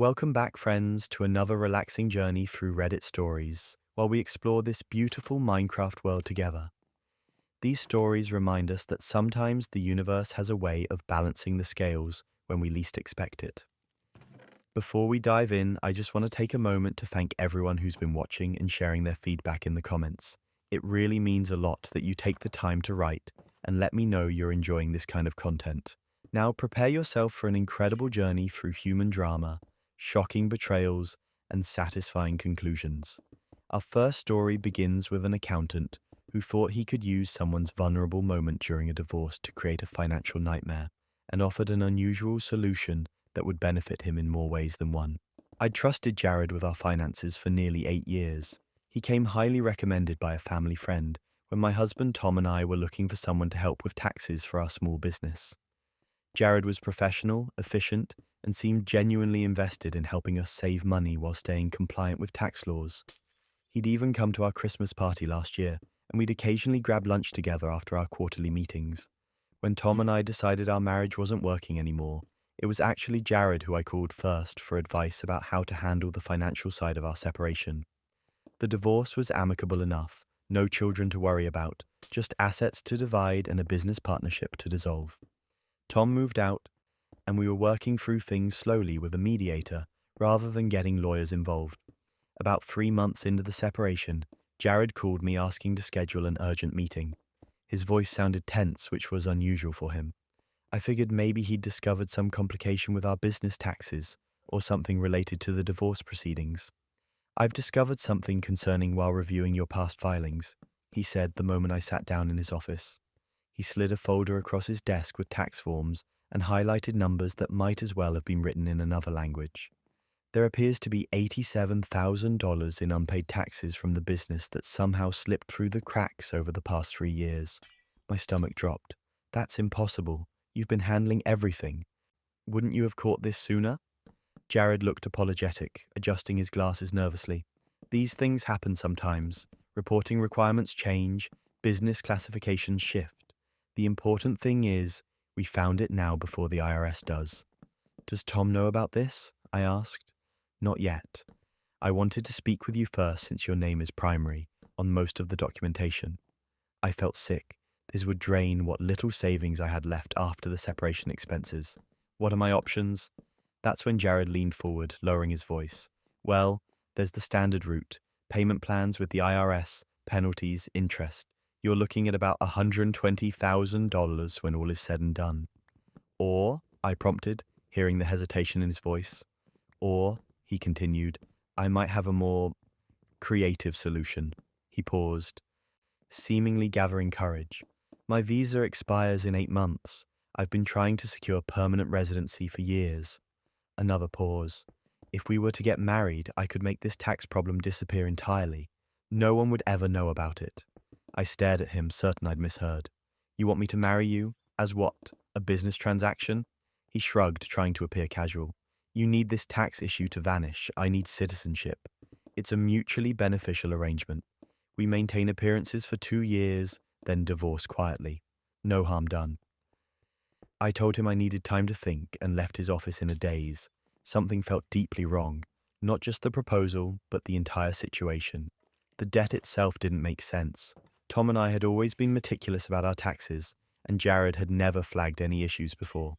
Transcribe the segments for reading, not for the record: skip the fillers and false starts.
Welcome back, friends, to another relaxing journey through Reddit stories while we explore this beautiful Minecraft world together. These stories remind us that sometimes the universe has a way of balancing the scales when we least expect it. Before we dive in, I just want to take a moment to thank everyone who's been watching and sharing their feedback in the comments. It really means a lot that you take the time to write and let me know you're enjoying this kind of content. Now prepare yourself for an incredible journey through human drama, shocking betrayals, and satisfying conclusions. Our first story begins with an accountant who thought he could use someone's vulnerable moment during a divorce to create a financial nightmare and offered an unusual solution that would benefit him in more ways than one. I'd trusted Jared with our finances for nearly 8 years. He came highly recommended by a family friend when my husband Tom and I were looking for someone to help with taxes for our small business. Jared was professional, efficient, and seemed genuinely invested in helping us save money while staying compliant with tax laws. He'd even come to our Christmas party last year, and we'd occasionally grab lunch together after our quarterly meetings. When Tom and I decided our marriage wasn't working anymore, it was actually Jared who I called first for advice about how to handle the financial side of our separation. The divorce was amicable enough, no children to worry about, just assets to divide and a business partnership to dissolve. Tom moved out, and we were working through things slowly with a mediator rather than getting lawyers involved. About 3 months into the separation, Jared called me asking to schedule an urgent meeting. His voice sounded tense, which was unusual for him. I figured maybe he'd discovered some complication with our business taxes or something related to the divorce proceedings. "I've discovered something concerning while reviewing your past filings," he said the moment I sat down in his office. He slid a folder across his desk with tax forms and highlighted numbers that might as well have been written in another language. "There appears to be $87,000 in unpaid taxes from the business that somehow slipped through the cracks over the past 3 years." My stomach dropped. "That's impossible. You've been handling everything. Wouldn't you have caught this sooner?" Jared looked apologetic, adjusting his glasses nervously. "These things happen sometimes. Reporting requirements change, business classifications shift. The important thing is, we found it now before the IRS does." "Does Tom know about this?" I asked. "Not yet. I wanted to speak with you first since your name is primary on most of the documentation." I felt sick. This would drain what little savings I had left after the separation expenses. "What are my options?" That's when Jared leaned forward, lowering his voice. "Well, there's the standard route, payment plans with the IRS, penalties, interest. You're looking at about $120,000 when all is said and done." "Or," I prompted, hearing the hesitation in his voice. "Or," he continued, "I might have a more creative solution." He paused, seemingly gathering courage. "My visa expires in 8 months. I've been trying to secure permanent residency for years." Another pause. "If we were to get married, I could make this tax problem disappear entirely. No one would ever know about it." I stared at him, certain I'd misheard. "You want me to marry you? As what? A business transaction?" He shrugged, trying to appear casual. "You need this tax issue to vanish. I need citizenship. It's a mutually beneficial arrangement. We maintain appearances for 2 years, then divorce quietly. No harm done." I told him I needed time to think and left his office in a daze. Something felt deeply wrong. Not just the proposal, but the entire situation. The debt itself didn't make sense. Tom and I had always been meticulous about our taxes, and Jared had never flagged any issues before.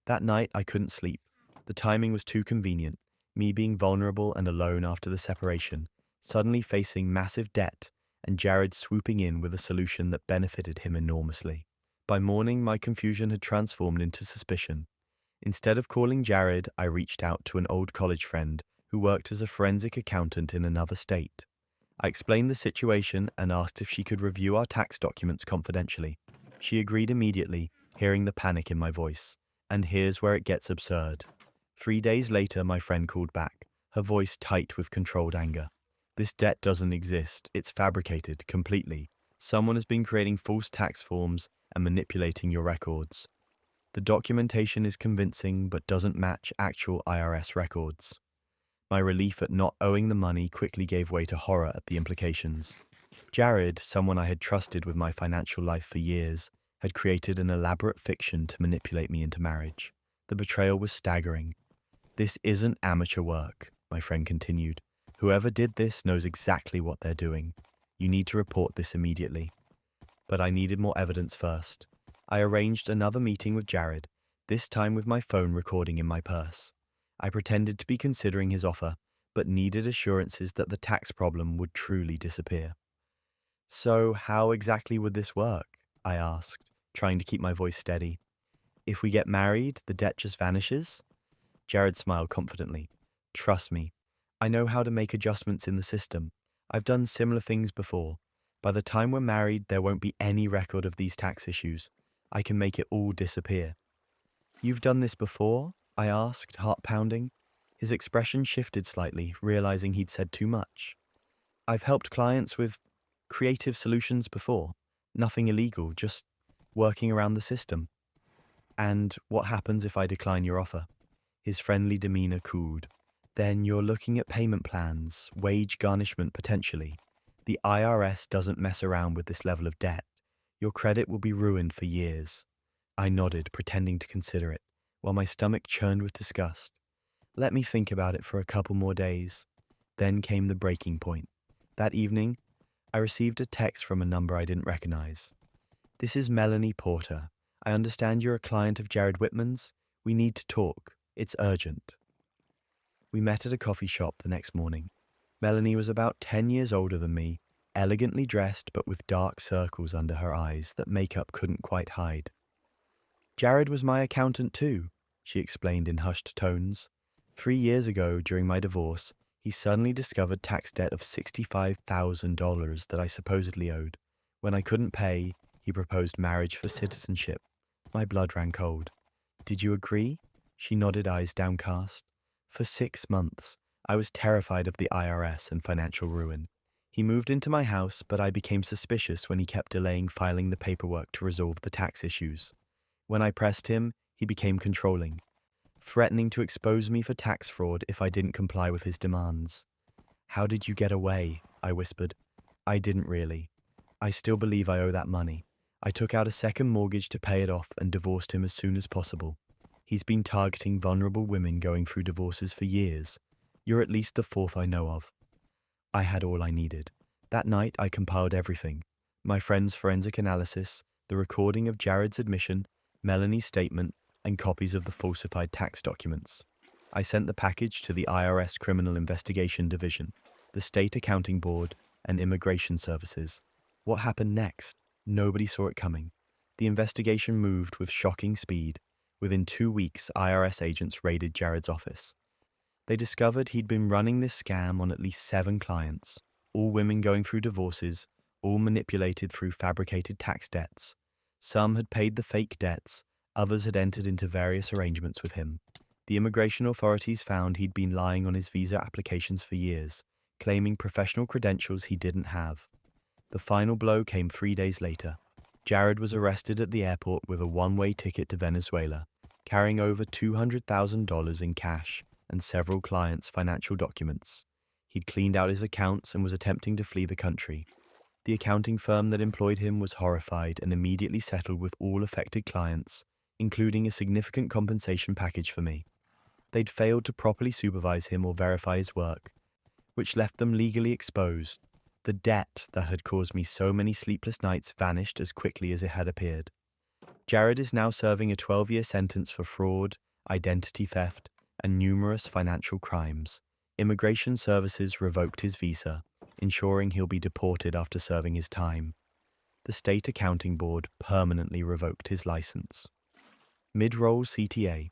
That night, I couldn't sleep. The timing was too convenient. Me being vulnerable and alone after the separation, suddenly facing massive debt, and Jared swooping in with a solution that benefited him enormously. By morning, my confusion had transformed into suspicion. Instead of calling Jared, I reached out to an old college friend who worked as a forensic accountant in another state. I explained the situation and asked if she could review our tax documents confidentially. She agreed immediately, hearing the panic in my voice. And here's where it gets absurd. 3 days later, my friend called back, her voice tight with controlled anger. "This debt doesn't exist. It's fabricated completely. Someone has been creating false tax forms and manipulating your records. The documentation is convincing but doesn't match actual IRS records." My relief at not owing the money quickly gave way to horror at the implications. Jared, someone I had trusted with my financial life for years, had created an elaborate fiction to manipulate me into marriage. The betrayal was staggering. This isn't amateur work, my friend continued. Whoever did this knows exactly what they're doing. You need to report this immediately. But I needed more evidence first. I arranged another meeting with Jared, this time with my phone recording in my purse. I pretended to be considering his offer, but needed assurances that the tax problem would truly disappear. So, how exactly would this work? I asked, trying to keep my voice steady. If we get married, the debt just vanishes? Jared smiled confidently. Trust me, I know how to make adjustments in the system. I've done similar things before. By the time we're married, there won't be any record of these tax issues. I can make it all disappear. You've done this before? I asked, heart pounding. His expression shifted slightly, realizing he'd said too much. I've helped clients with creative solutions before. Nothing illegal, just working around the system. And what happens if I decline your offer? His friendly demeanor cooled. Then you're looking at payment plans, wage garnishment potentially. The IRS doesn't mess around with this level of debt. Your credit will be ruined for years. I nodded, pretending to consider it, while my stomach churned with disgust. Let me think about it for a couple more days. Then came the breaking point. That evening, I received a text from a number I didn't recognize. This is Melanie Porter. I understand you're a client of Jared Whitman's. We need to talk. It's urgent. We met at a coffee shop the next morning. Melanie was about 10 years older than me, elegantly dressed but with dark circles under her eyes that makeup couldn't quite hide. Jared was my accountant too, she explained in hushed tones. 3 years ago, during my divorce, he suddenly discovered tax debt of $65,000 that I supposedly owed. When I couldn't pay, he proposed marriage for citizenship. My blood ran cold. Did you agree? She nodded, eyes downcast. For 6 months, I was terrified of the IRS and financial ruin. He moved into my house, but I became suspicious when he kept delaying filing the paperwork to resolve the tax issues. When I pressed him, he became controlling, threatening to expose me for tax fraud if I didn't comply with his demands. How did you get away? I whispered. I didn't really. I still believe I owe that money. I took out a second mortgage to pay it off and divorced him as soon as possible. He's been targeting vulnerable women going through divorces for years. You're at least the fourth I know of. I had all I needed. That night, I compiled everything. My friend's forensic analysis, the recording of Jared's admission, Melanie's statement, and copies of the falsified tax documents. I sent the package to the IRS Criminal Investigation Division, the State Accounting Board, and Immigration Services. What happened next? Nobody saw it coming. The investigation moved with shocking speed. Within 2 weeks, IRS agents raided Jared's office. They discovered he'd been running this scam on at least 7 clients, all women going through divorces, all manipulated through fabricated tax debts. Some had paid the fake debts, others had entered into various arrangements with him. The immigration authorities found he'd been lying on his visa applications for years, claiming professional credentials he didn't have. The final blow came 3 days later. Jared was arrested at the airport with a one-way ticket to Venezuela, carrying over $200,000 in cash and several clients' financial documents. He'd cleaned out his accounts and was attempting to flee the country. The accounting firm that employed him was horrified and immediately settled with all affected clients, including a significant compensation package for me. They'd failed to properly supervise him or verify his work, which left them legally exposed. The debt that had caused me so many sleepless nights vanished as quickly as it had appeared. Jared is now serving a 12-year sentence for fraud, identity theft, and numerous financial crimes. Immigration Services revoked his visa, ensuring he'll be deported after serving his time. The State Accounting Board permanently revoked his license. Mid-roll CTA.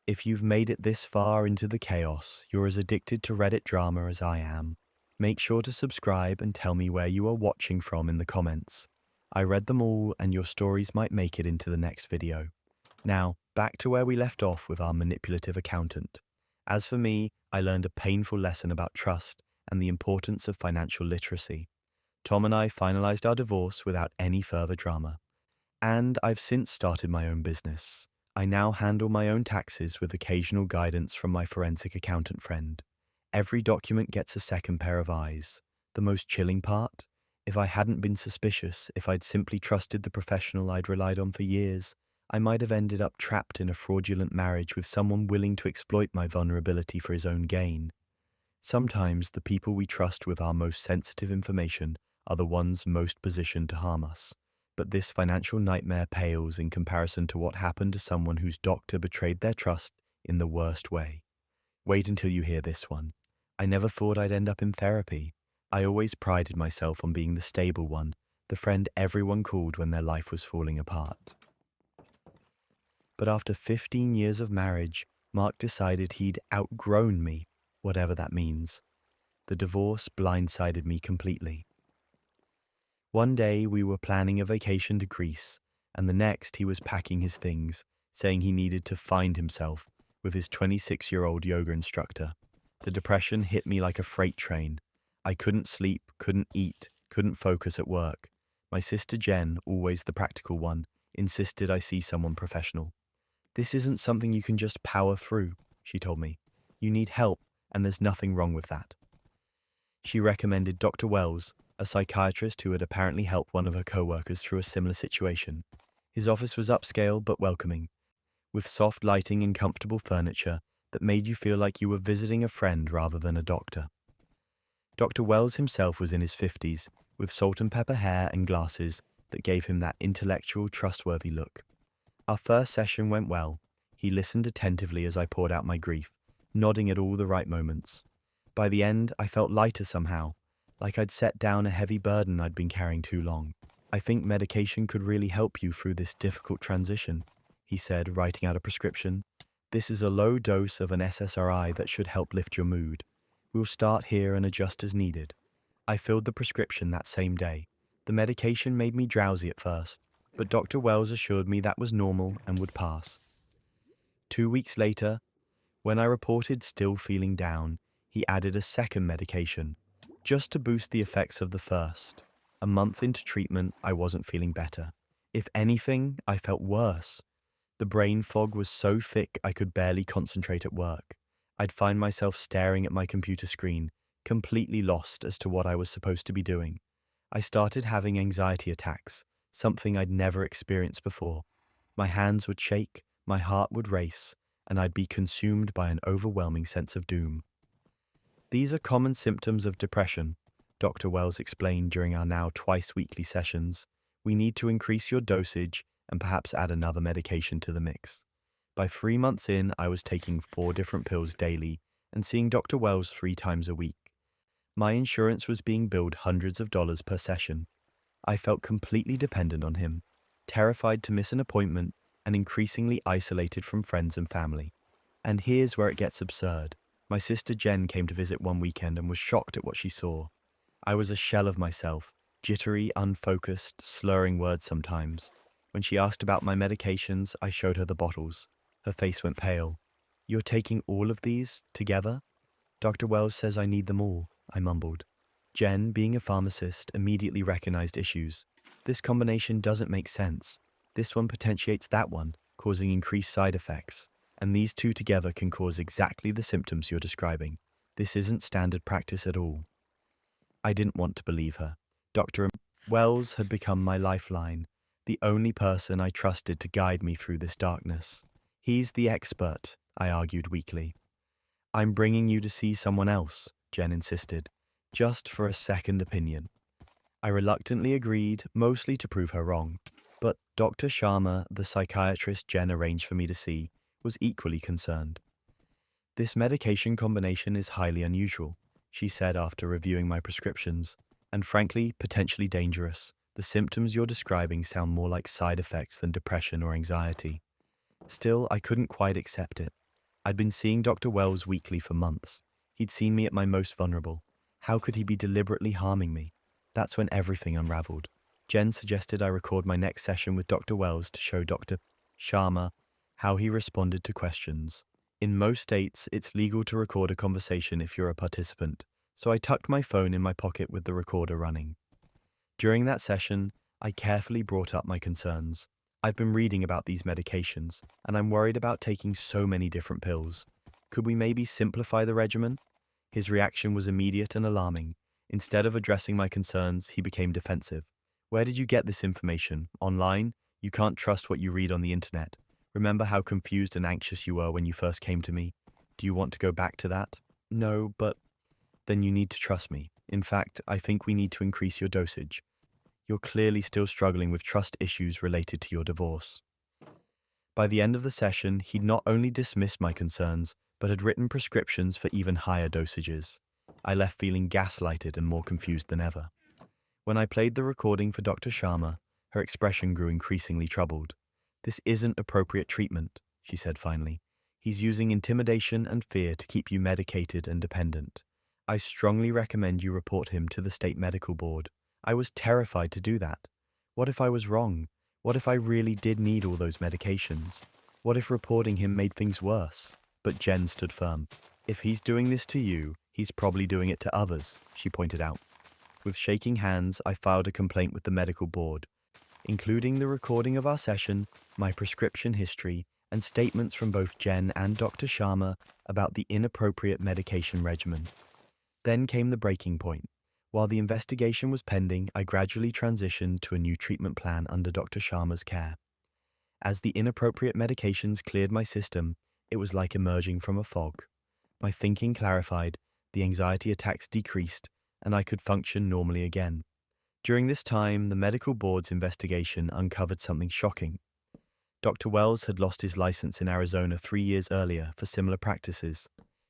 If you've made it this far into the chaos, you're as addicted to Reddit drama as I am. Make sure to subscribe and tell me where you are watching from in the comments. I read them all and your stories might make it into the next video. Now, back to where we left off with our manipulative accountant. As for me, I learned a painful lesson about trust and the importance of financial literacy. Tom and I finalized our divorce without any further drama. And I've since started my own business. I now handle my own taxes with occasional guidance from my forensic accountant friend. Every document gets a second pair of eyes. The most chilling part? If I hadn't been suspicious, if I'd simply trusted the professional I'd relied on for years, I might have ended up trapped in a fraudulent marriage with someone willing to exploit my vulnerability for his own gain. Sometimes the people we trust with our most sensitive information are the ones most positioned to harm us. But this financial nightmare pales in comparison to what happened to someone whose doctor betrayed their trust in the worst way. Wait until you hear this one. I never thought I'd end up in therapy. I always prided myself on being the stable one, the friend everyone called when their life was falling apart. But after 15 years of marriage, Mark decided he'd outgrown me, whatever that means. The divorce blindsided me completely. One day we were planning a vacation to Greece, and the next he was packing his things, saying he needed to find himself with his 26-year-old yoga instructor. The depression hit me like a freight train. I couldn't sleep, couldn't eat, couldn't focus at work. My sister Jen, always the practical one, insisted I see someone professional. This isn't something you can just power through, she told me. You need help, and there's nothing wrong with that. She recommended Dr. Wells, a psychiatrist who had apparently helped one of her co-workers through a similar situation. His office was upscale but welcoming, with soft lighting and comfortable furniture that made you feel like you were visiting a friend rather than a doctor. Dr. Wells himself was in his 50s, with salt and pepper hair and glasses that gave him that intellectual, trustworthy look. Our first session went well. He listened attentively as I poured out my grief, nodding at all the right moments. By the end, I felt lighter somehow, like I'd set down a heavy burden I'd been carrying too long. I think medication could really help you through this difficult transition, he said, writing out a prescription. This is a low dose of an SSRI that should help lift your mood. We'll start here and adjust as needed. I filled the prescription that same day. The medication made me drowsy at first, but Dr. Wells assured me that was normal and would pass. 2 weeks later, when I reported still feeling down, he added a second medication, just to boost the effects of the first. A month into treatment, I wasn't feeling better. If anything, I felt worse. The brain fog was so thick I could barely concentrate at work. I'd find myself staring at my computer screen, completely lost as to what I was supposed to be doing. I started having anxiety attacks, something I'd never experienced before. My hands would shake, my heart would race, and I'd be consumed by an overwhelming sense of doom. These are common symptoms of depression, Dr. Wells explained during our now twice-weekly sessions. We need to increase your dosage and perhaps add another medication to the mix. By 3 months in, I was taking 4 different pills daily and seeing Dr. Wells 3 times a week. My insurance was being billed hundreds of dollars per session. I felt completely dependent on him, terrified to miss an appointment and increasingly isolated from friends and family. And here's where it gets absurd. My sister Jen came to visit one weekend and was shocked at what she saw. I was a shell of myself, jittery, unfocused, slurring words sometimes. When she asked about my medications, I showed her the bottles. Her face went pale. You're taking all of these together? Dr. Wells says I need them all, I mumbled. Jen, being a pharmacist, immediately recognized issues. This combination doesn't make sense. This one potentiates that one, causing increased side effects. And these two together can cause exactly the symptoms you're describing. This isn't standard practice at all. I didn't want to believe her. Dr. Wells had become my lifeline, the only person I trusted to guide me through this darkness. He's the expert, I argued weakly. I'm bringing you to see someone else, Jen insisted, just for a second opinion. I reluctantly agreed, mostly to prove her wrong. But Dr. Sharma, the psychiatrist Jen arranged for me to see, was equally concerned. This medication combination is highly unusual, she said after reviewing my prescriptions, and frankly, potentially dangerous. The symptoms you're describing sound more like side effects than depression or anxiety. Still, I couldn't quite accept it. I'd been seeing Dr. Wells weekly for months. He'd seen me at my most vulnerable. How could he be deliberately harming me? That's when everything unraveled. Jen suggested I record my next session with Dr. Wells to show Dr. Sharma how he responded to questions. In most states, it's legal to record a conversation if you're a participant, so I tucked my phone in my pocket with the recorder running. During that session, I carefully brought up my concerns. I've been reading about these medications, and I'm worried about taking so many different pills. Could we maybe simplify the regimen? His reaction was immediate and alarming. Instead of addressing my concerns, he became defensive. Where did you get this information? Online? You can't trust what you read on the internet. Remember how confused and anxious you were when you first came to me? Do you want to go back to that? No, but then you need to trust me. In fact, I think we need to increase your dosage. You're clearly still struggling with trust issues related to your divorce. By the end of the session, he'd not only dismissed my concerns, but had written prescriptions for even higher dosages. I left feeling gaslighted and more confused than ever. When I played the recording for Dr. Sharma, her expression grew increasingly troubled. "This isn't appropriate treatment," she said finally. "He's using intimidation and fear to keep you medicated and dependent. I strongly recommend you report him to the state medical board." I was terrified to do that. What if I was wrong? What if I really did need all those medications? What if reporting him made things worse? But Jen stood firm. "If he's doing this to you, he's probably doing it to others," she pointed out. With shaking hands, I filed a complaint with the medical board, including the recording of our session, my prescription history, and statements from both Jen and Dr. Sharma about the inappropriate medication regimen. Then came the breaking point. While the investigation was pending, I gradually transitioned to a new treatment plan under Dr. Sharma's care. As the inappropriate medications cleared my system, it was like emerging from a fog. My thinking clarified, the anxiety attacks decreased, and I could function normally again. During this time, the medical board's investigation uncovered something shocking. Dr. Wells had lost his license in Arizona 3 years earlier for similar practices.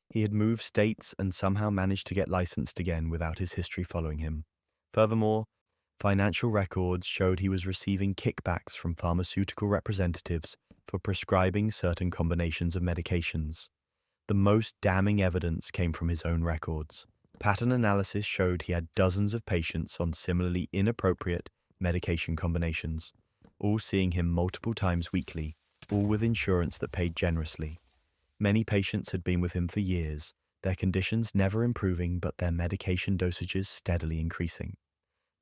He had moved states and somehow managed to get licensed again without his history following him. Furthermore, financial records showed he was receiving kickbacks from pharmaceutical representatives for prescribing certain combinations of medications. The most damning evidence came from his own records. Pattern analysis showed he had dozens of patients on similarly inappropriate medication combinations, all seeing him multiple times weekly, all with insurance that paid generously. Many patients had been with him for years, their conditions never improving but their medication dosages steadily increasing.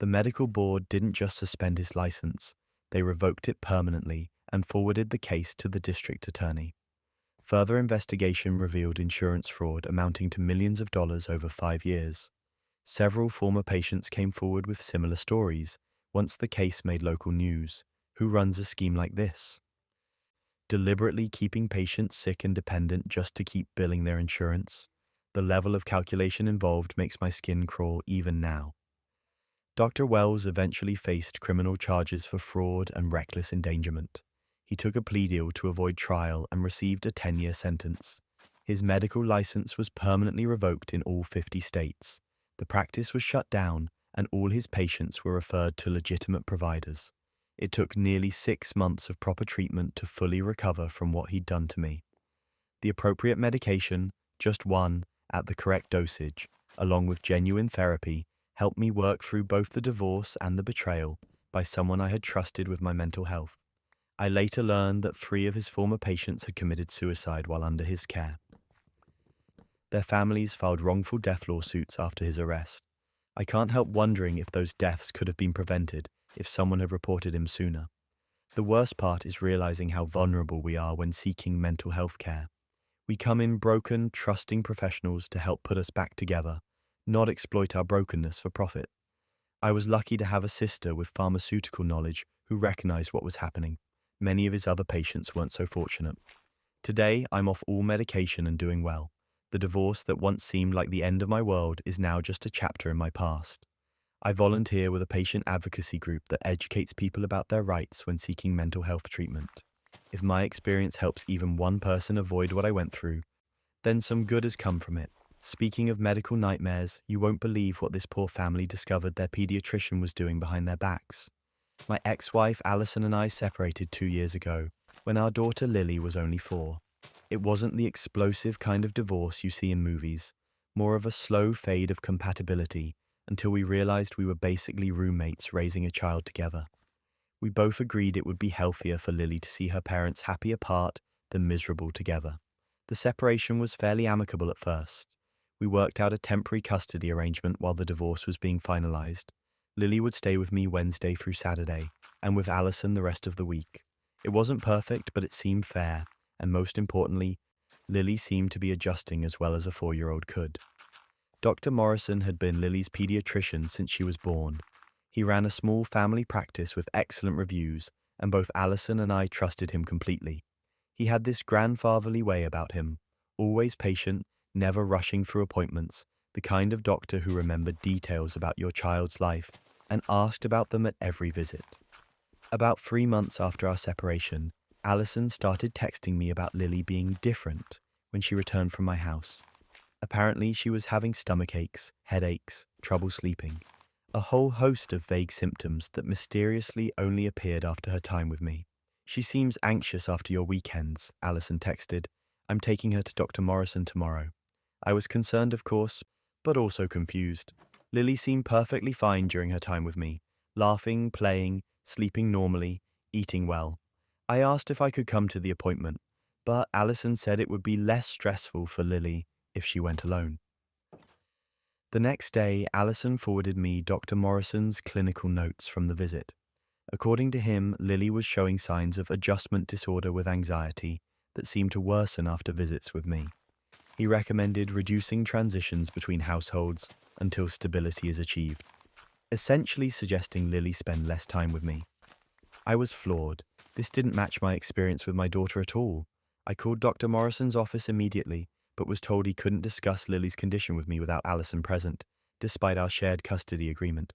The medical board didn't just suspend his license, they revoked it permanently and forwarded the case to the district attorney. Further investigation revealed insurance fraud amounting to millions of dollars over 5 years. Several former patients came forward with similar stories once the case made local news. Who runs a scheme like this? Deliberately keeping patients sick and dependent just to keep billing their insurance? The level of calculation involved makes my skin crawl even now. Dr. Wells eventually faced criminal charges for fraud and reckless endangerment. He took a plea deal to avoid trial and received a 10-year sentence. His medical license was permanently revoked in all 50 states. The practice was shut down, and all his patients were referred to legitimate providers. It took nearly 6 months of proper treatment to fully recover from what he'd done to me. The appropriate medication, just one, at the correct dosage, along with genuine therapy, helped me work through both the divorce and the betrayal by someone I had trusted with my mental health. I later learned that 3 of his former patients had committed suicide while under his care. Their families filed wrongful death lawsuits after his arrest. I can't help wondering if those deaths could have been prevented if someone had reported him sooner. The worst part is realizing how vulnerable we are when seeking mental health care. We come in broken, trusting professionals to help put us back together, not exploit our brokenness for profit. I was lucky to have a sister with pharmaceutical knowledge who recognized what was happening. Many of his other patients weren't so fortunate. Today, I'm off all medication and doing well. The divorce that once seemed like the end of my world is now just a chapter in my past. I volunteer with a patient advocacy group that educates people about their rights when seeking mental health treatment. If my experience helps even one person avoid what I went through, then some good has come from it. Speaking of medical nightmares, you won't believe what this poor family discovered their pediatrician was doing behind their backs. My ex-wife Alison and I separated 2 years ago, when our daughter Lily was only 4. It wasn't the explosive kind of divorce you see in movies, more of a slow fade of compatibility until we realized we were basically roommates raising a child together. We both agreed it would be healthier for Lily to see her parents happy apart than miserable together. The separation was fairly amicable at first. We worked out a temporary custody arrangement while the divorce was being finalized. Lily would stay with me Wednesday through Saturday, and with Alison the rest of the week. It wasn't perfect, but it seemed fair, and most importantly, Lily seemed to be adjusting as well as a 4-year-old could. Dr. Morrison had been Lily's pediatrician since she was born. He ran a small family practice with excellent reviews and both Alison and I trusted him completely. He had this grandfatherly way about him, always patient, never rushing through appointments, the kind of doctor who remembered details about your child's life and asked about them at every visit. About 3 months after our separation, Alison started texting me about Lily being different when she returned from my house. Apparently, she was having stomach aches, headaches, trouble sleeping, a whole host of vague symptoms that mysteriously only appeared after her time with me. "She seems anxious after your weekends," Alison texted. "I'm taking her to Dr. Morrison tomorrow." I was concerned, of course, but also confused. Lily seemed perfectly fine during her time with me, laughing, playing, sleeping normally, eating well. I asked if I could come to the appointment, but Alison said it would be less stressful for Lily if she went alone. The next day, Alison forwarded me Dr. Morrison's clinical notes from the visit. According to him, Lily was showing signs of adjustment disorder with anxiety that seemed to worsen after visits with me. He recommended reducing transitions between households until stability is achieved, essentially suggesting Lily spend less time with me. I was floored. This didn't match my experience with my daughter at all. I called Dr. Morrison's office immediately, but was told he couldn't discuss Lily's condition with me without Alison present, despite our shared custody agreement.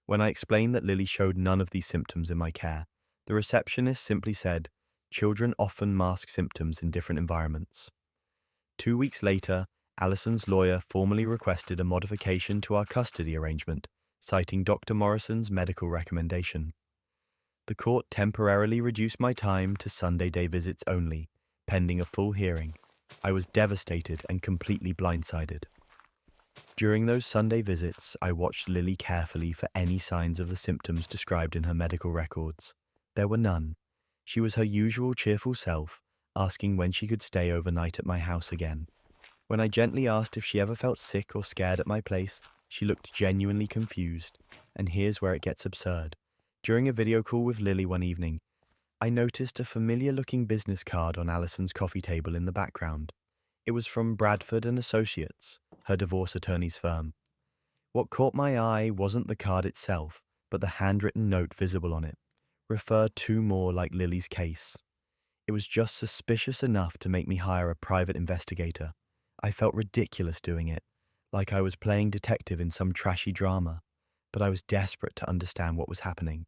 When I explained that Lily showed none of these symptoms in my care, the receptionist simply said, "Children often mask symptoms in different environments." 2 weeks later, Alison's lawyer formally requested a modification to our custody arrangement, citing Dr. Morrison's medical recommendation. The court temporarily reduced my time to Sunday day visits only, pending a full hearing. I was devastated and completely blindsided. During those Sunday visits, I watched Lily carefully for any signs of the symptoms described in her medical records. There were none. She was her usual cheerful self, asking when she could stay overnight at my house again. When I gently asked if she ever felt sick or scared at my place, she looked genuinely confused. And here's where it gets absurd. During a video call with Lily one evening, I noticed a familiar-looking business card on Alison's coffee table in the background. It was from Bradford and Associates, her divorce attorney's firm. What caught my eye wasn't the card itself, but the handwritten note visible on it. "Refer to more like Lily's case." It was just suspicious enough to make me hire a private investigator. I felt ridiculous doing it, like I was playing detective in some trashy drama, but I was desperate to understand what was happening.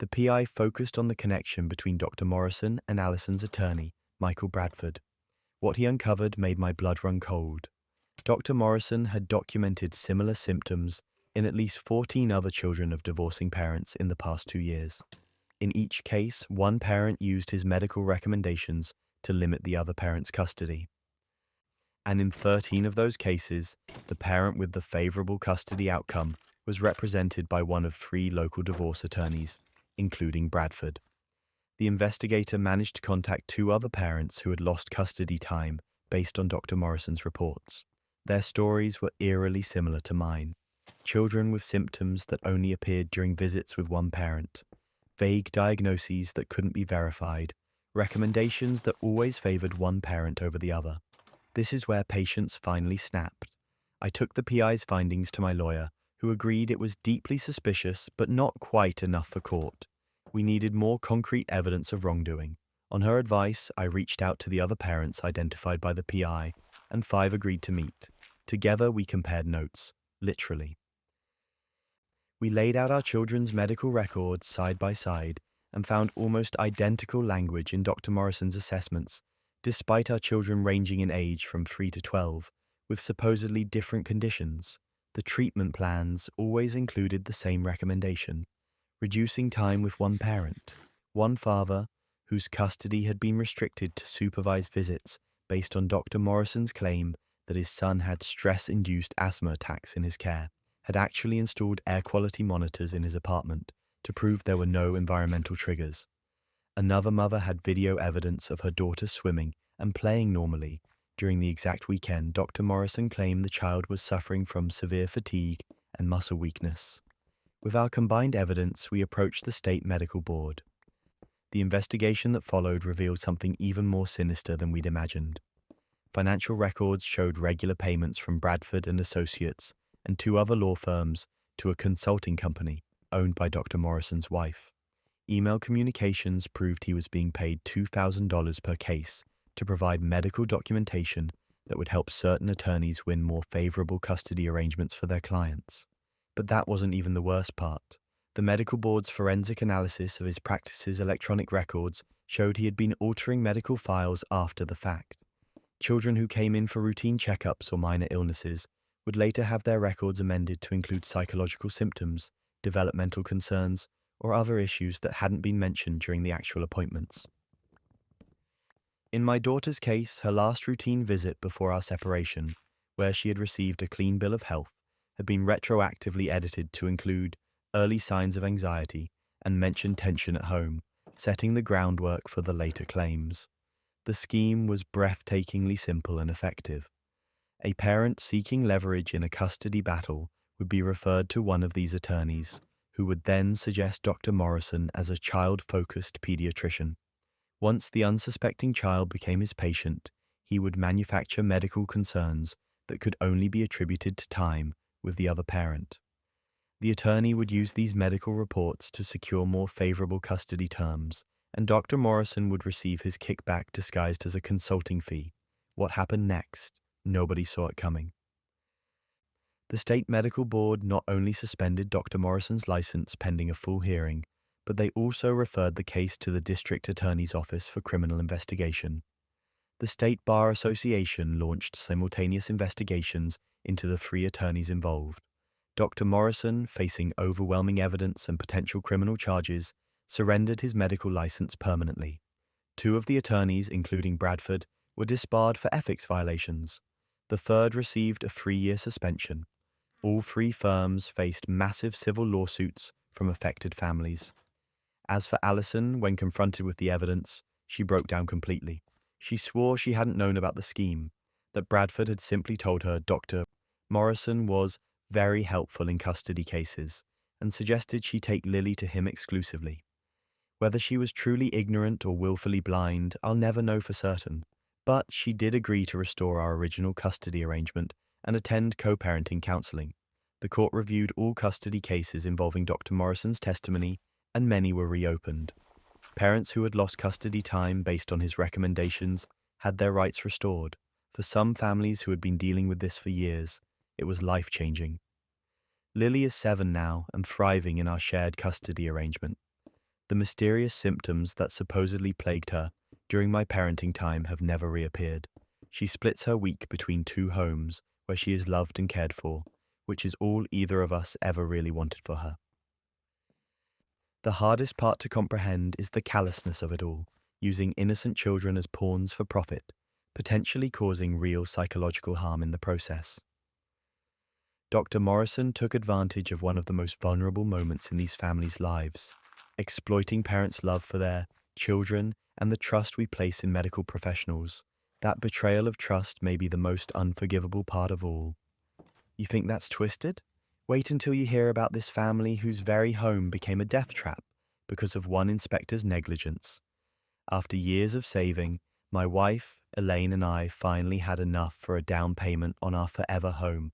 The PI focused on the connection between Dr. Morrison and Alison's attorney, Michael Bradford. What he uncovered made my blood run cold. Dr. Morrison had documented similar symptoms in at least 14 other children of divorcing parents in the past 2 years. In each case, one parent used his medical recommendations to limit the other parent's custody. And in 13 of those cases, the parent with the favorable custody outcome was represented by one of 3 local divorce attorneys, including Bradford. The investigator managed to contact 2 other parents who had lost custody time based on Dr. Morrison's reports. Their stories were eerily similar to mine. Children with symptoms that only appeared during visits with one parent, vague diagnoses that couldn't be verified, recommendations that always favored one parent over the other. This is where patience finally snapped. I took the PI's findings to my lawyer, who agreed it was deeply suspicious but not quite enough for court. We needed more concrete evidence of wrongdoing. On her advice, I reached out to the other parents identified by the PI, and 5 agreed to meet. Together, we compared notes, literally. We laid out our children's medical records side by side and found almost identical language in Dr. Morrison's assessments, despite our children ranging in age from 3 to 12, with supposedly different conditions. The treatment plans always included the same recommendation: reducing time with one parent, one father, whose custody had been restricted to supervised visits based on Dr. Morrison's claim that his son had stress-induced asthma attacks in his care, had actually installed air quality monitors in his apartment to prove there were no environmental triggers. Another mother had video evidence of her daughter swimming and playing normally. During the exact weekend, Dr. Morrison claimed the child was suffering from severe fatigue and muscle weakness. With our combined evidence, we approached the state medical board. The investigation that followed revealed something even more sinister than we'd imagined. Financial records showed regular payments from Bradford and Associates and 2 other law firms to a consulting company owned by Dr. Morrison's wife. Email communications proved he was being paid $2,000 per case to provide medical documentation that would help certain attorneys win more favorable custody arrangements for their clients. But that wasn't even the worst part. The medical board's forensic analysis of his practice's electronic records showed he had been altering medical files after the fact. Children who came in for routine checkups or minor illnesses would later have their records amended to include psychological symptoms, developmental concerns, or other issues that hadn't been mentioned during the actual appointments. In my daughter's case, her last routine visit before our separation, where she had received a clean bill of health, had been retroactively edited to include early signs of anxiety and mention tension at home, setting the groundwork for the later claims. The scheme was breathtakingly simple and effective. A parent seeking leverage in a custody battle would be referred to one of these attorneys, who would then suggest Dr. Morrison as a child-focused pediatrician. Once the unsuspecting child became his patient, he would manufacture medical concerns that could only be attributed to time with the other parent. The attorney would use these medical reports to secure more favorable custody terms, and Dr. Morrison would receive his kickback disguised as a consulting fee. What happened next? Nobody saw it coming. The state medical board not only suspended Dr. Morrison's license pending a full hearing, but they also referred the case to the district attorney's office for criminal investigation. The State Bar Association launched simultaneous investigations into the three attorneys involved. Dr. Morrison, facing overwhelming evidence and potential criminal charges, surrendered his medical license permanently. Two of the attorneys, including Bradford, were disbarred for ethics violations. The third received a 3-year suspension. All three firms faced massive civil lawsuits from affected families. As for Allison, when confronted with the evidence, she broke down completely. She swore she hadn't known about the scheme, that Bradford had simply told her Dr. Morrison was very helpful in custody cases, and suggested she take Lily to him exclusively. Whether she was truly ignorant or willfully blind, I'll never know for certain, but she did agree to restore our original custody arrangement and attend co-parenting counseling. The court reviewed all custody cases involving Dr. Morrison's testimony, and many were reopened. Parents who had lost custody time based on his recommendations had their rights restored. For some families who had been dealing with this for years, it was life-changing. Lily is 7 now and thriving in our shared custody arrangement. The mysterious symptoms that supposedly plagued her during my parenting time have never reappeared. She splits her week between 2 homes where she is loved and cared for, which is all either of us ever really wanted for her. The hardest part to comprehend is the callousness of it all, using innocent children as pawns for profit, potentially causing real psychological harm in the process. Dr. Morrison took advantage of one of the most vulnerable moments in these families' lives, exploiting parents' love for their children and the trust we place in medical professionals. That betrayal of trust may be the most unforgivable part of all. You think that's twisted? Wait until you hear about this family whose very home became a death trap because of one inspector's negligence. After years of saving, my wife, Elaine, and I finally had enough for a down payment on our forever home.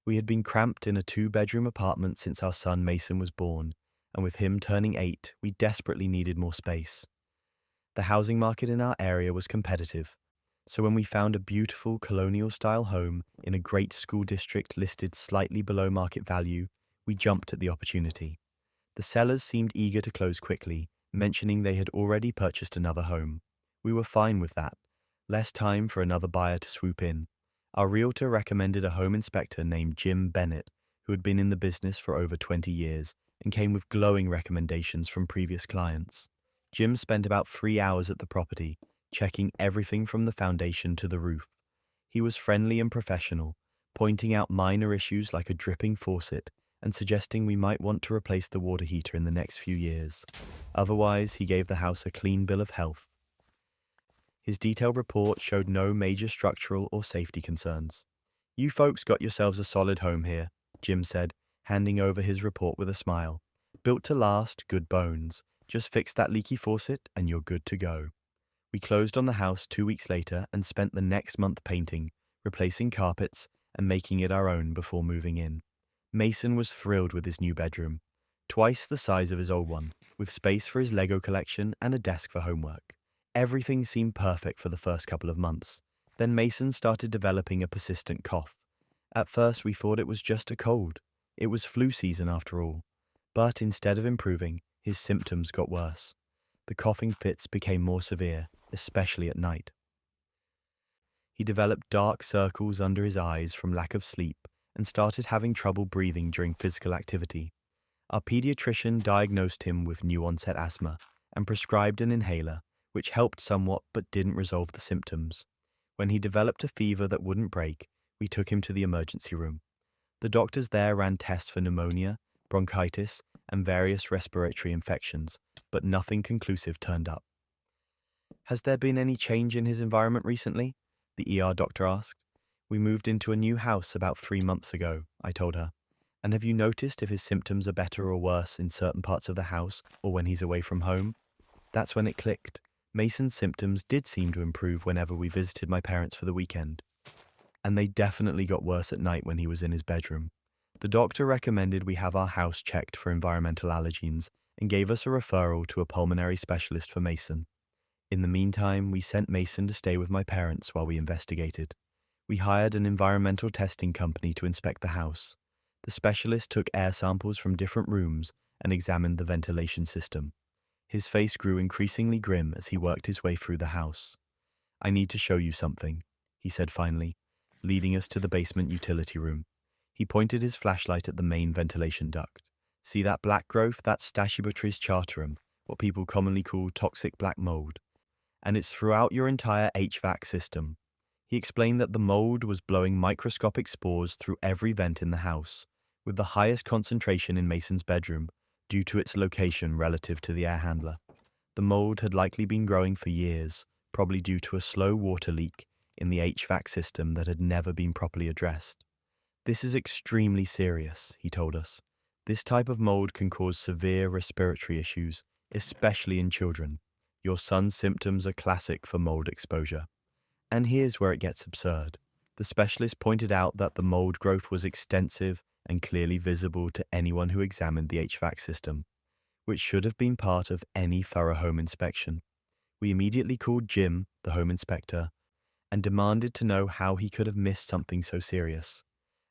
We had been cramped in a 2-bedroom apartment since our son Mason was born, and with him turning 8, we desperately needed more space. The housing market in our area was competitive, so when we found a beautiful colonial-style home in a great school district listed slightly below market value, we jumped at the opportunity. The sellers seemed eager to close quickly, mentioning they had already purchased another home. We were fine with that. Less time for another buyer to swoop in. Our realtor recommended a home inspector named Jim Bennett, who had been in the business for over 20 years and came with glowing recommendations from previous clients. Jim spent about 3 hours at the property, checking everything from the foundation to the roof. He was friendly and professional, pointing out minor issues like a dripping faucet and suggesting we might want to replace the water heater in the next few years. Otherwise, he gave the house a clean bill of health. His detailed report showed no major structural or safety concerns. "You folks got yourselves a solid home here," Jim said, handing over his report with a smile. "Built to last, good bones. Just fix that leaky faucet and you're good to go." We closed on the house 2 weeks later and spent the next month painting, replacing carpets, and making it our own before moving in. Mason was thrilled with his new bedroom, twice the size of his old one. with space for his Lego collection and a desk for homework. Everything seemed perfect for the first couple of months. Then Mason started developing a persistent cough. At first, we thought it was just a cold. It was flu season after all. But instead of improving, his symptoms got worse. The coughing fits became more severe, especially at night. He developed dark circles under his eyes from lack of sleep and started having trouble breathing during physical activity. Our pediatrician diagnosed him with new-onset asthma and prescribed an inhaler, which helped somewhat but didn't resolve the symptoms. When he developed a fever that wouldn't break, we took him to the emergency room. The doctors there ran tests for pneumonia, bronchitis, and various respiratory infections, but nothing conclusive turned up. "Has there been any change in his environment recently?" the ER doctor asked. "We moved into a new house about 3 months ago," I told her. "And have you noticed if his symptoms are better or worse in certain parts of the house or when he's away from home?" That's when it clicked. Mason's symptoms did seem to improve whenever we visited my parents for the weekend. And they definitely got worse at night when he was in his bedroom. The doctor recommended we have our house checked for environmental allergens and gave us a referral to a pulmonary specialist for Mason. In the meantime, we sent Mason to stay with my parents while we investigated. We hired an environmental testing company to inspect the house. The specialist took air samples from different rooms and examined the ventilation system. His face grew increasingly grim as he worked his way through the house. "I need to show you something," he said finally, leading us to the basement utility room. He pointed his flashlight at the main ventilation duct. "See that black growth? That's Stachybotrys chartarum, what people commonly call toxic black mold. And it's throughout your entire HVAC system." He explained that the mold was blowing microscopic spores through every vent in the house, with the highest concentration in Mason's bedroom due to its location relative to the air handler. The mold had likely been growing for years, probably due to a slow water leak in the HVAC system that had never been properly addressed. "This is extremely serious," he told us. "This type of mold can cause severe respiratory issues, especially in children. Your son's symptoms are classic for mold exposure." And here's where it gets absurd. The specialist pointed out that the mold growth was extensive and clearly visible to anyone who examined the HVAC system, which should have been part of any thorough home inspection. We immediately called Jim, the home inspector, and demanded to know how he could have missed something so serious.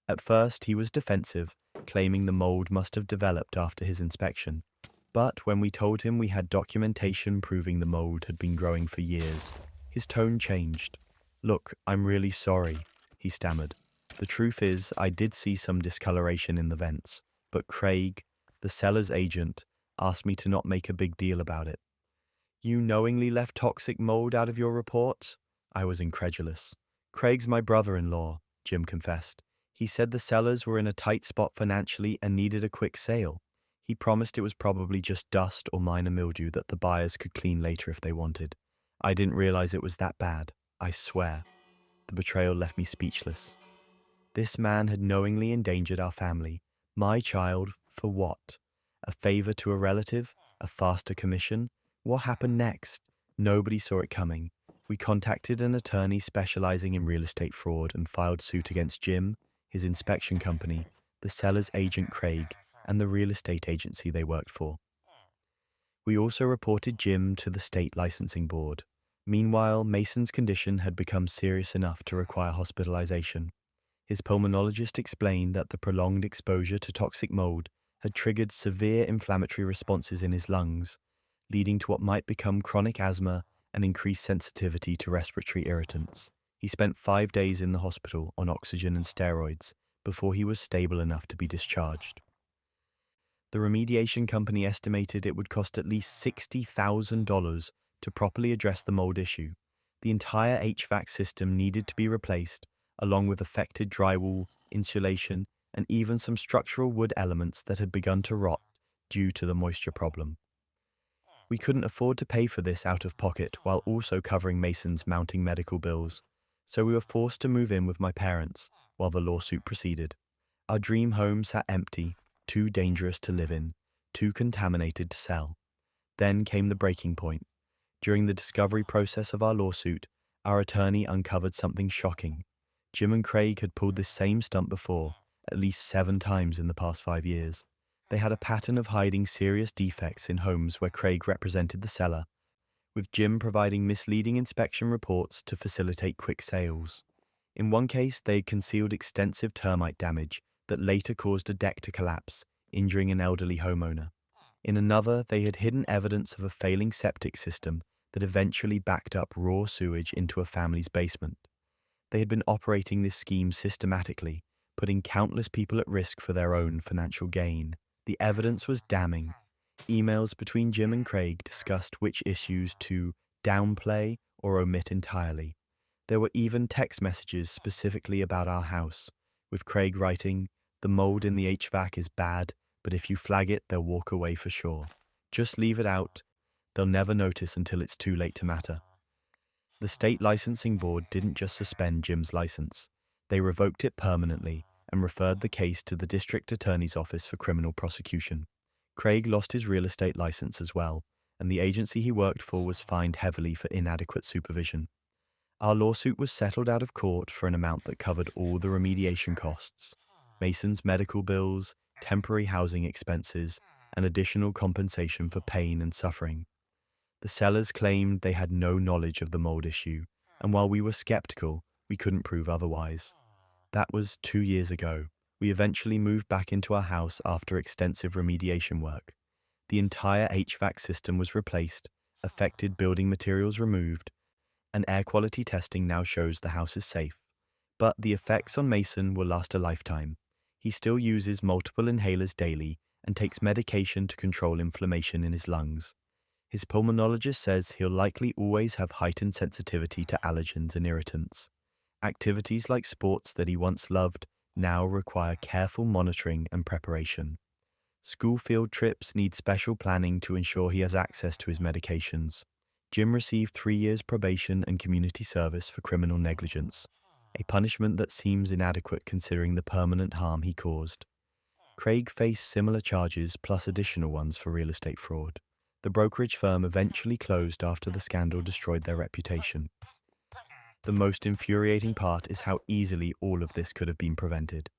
At first, he was defensive, claiming the mold must have developed after his inspection. But when we told him we had documentation proving the mold had been growing for years, his tone changed. "Look, I'm really sorry," he stammered. "The truth is, I did see some discoloration in the vents, but Craig, the seller's agent, asked me to not make a big deal about it." "You knowingly left toxic mold out of your report?" I was incredulous. "Craig's my brother-in-law," Jim confessed. "He said the sellers were in a tight spot financially and needed a quick sale. He promised it was probably just dust or minor mildew that the buyers could clean later if they wanted. I didn't realize it was that bad, I swear." The betrayal left me speechless. This man had knowingly endangered our family, my child, for what? A favor to a relative? A faster commission? What happened next? Nobody saw it coming. We contacted an attorney specializing in real estate fraud and filed suit against Jim, his inspection company, the seller's agent Craig, and the real estate agency they worked for. We also reported Jim to the state licensing board. Meanwhile, Mason's condition had become serious enough to require hospitalization. His pulmonologist explained that the prolonged exposure to toxic mold had triggered severe inflammatory responses in his lungs, leading to what might become chronic asthma and increased sensitivity to respiratory irritants. He spent 5 days in the hospital on oxygen and steroids before he was stable enough to be discharged. The remediation company estimated it would cost at least $60,000 to properly address the mold issue. The entire HVAC system needed to be replaced, along with affected drywall, insulation, and even some structural wood elements that had begun to rot due to the moisture problem. We couldn't afford to pay for this out of pocket while also covering Mason's mounting medical bills, so we were forced to move in with my parents while the lawsuit proceeded. Our dream home sat empty, too dangerous to live in, too contaminated to sell. Then came the breaking point. During the discovery process of our lawsuit, our attorney uncovered something shocking. Jim and Craig had pulled this same stunt before, at least 7 times in the past 5 years. They had a pattern of hiding serious defects in homes where Craig represented the seller, with Jim providing misleading inspection reports to facilitate quick sales. In one case, they had concealed extensive termite damage that later caused a deck to collapse, injuring an elderly homeowner. In another, they had hidden evidence of a failing septic system that eventually backed up raw sewage into a family's basement. They had been operating this scheme systematically, putting countless people at risk for their own financial gain. The evidence was damning. Emails between Jim and Craig discussed which issues to downplay or omit entirely. There were even text messages specifically about our house, with Craig writing, "The mold in the HVAC is bad, but if you flag it, they'll walk away for sure. Just leave it out. They'll never notice until it's too late to matter." The state licensing board didn't just suspend Jim's license. They revoked it permanently and referred the case to the district attorney's office for criminal prosecution. Craig lost his real estate license as well, and the agency he worked for was fined heavily for inadequate supervision. Our lawsuit was settled out of court for an amount that covered all the remediation costs, Mason's medical bills, temporary housing expenses, and additional compensation for pain and suffering. The sellers claimed they had no knowledge of the mold issue, and while we were skeptical, we couldn't prove otherwise. That was 2 years ago. We eventually moved back into our house after extensive remediation work. The entire HVAC system was replaced, affected building materials removed, and air quality testing now shows the house is safe. But the effects on Mason will last a lifetime. He still uses multiple inhalers daily and takes medication to control inflammation in his lungs. His pulmonologist says he'll likely always have heightened sensitivity to allergens and irritants. Activities like sports that he once loved now require careful monitoring and preparation. School field trips need special planning to ensure he has access to his medications. Jim received 3 years probation and community service for criminal negligence, a punishment that seems inadequate considering the permanent harm he caused. Craig faced similar charges plus additional ones for real estate fraud. The brokerage firm eventually closed after the scandal destroyed their reputation. The most infuriating part is how easily all of this could have been prevented.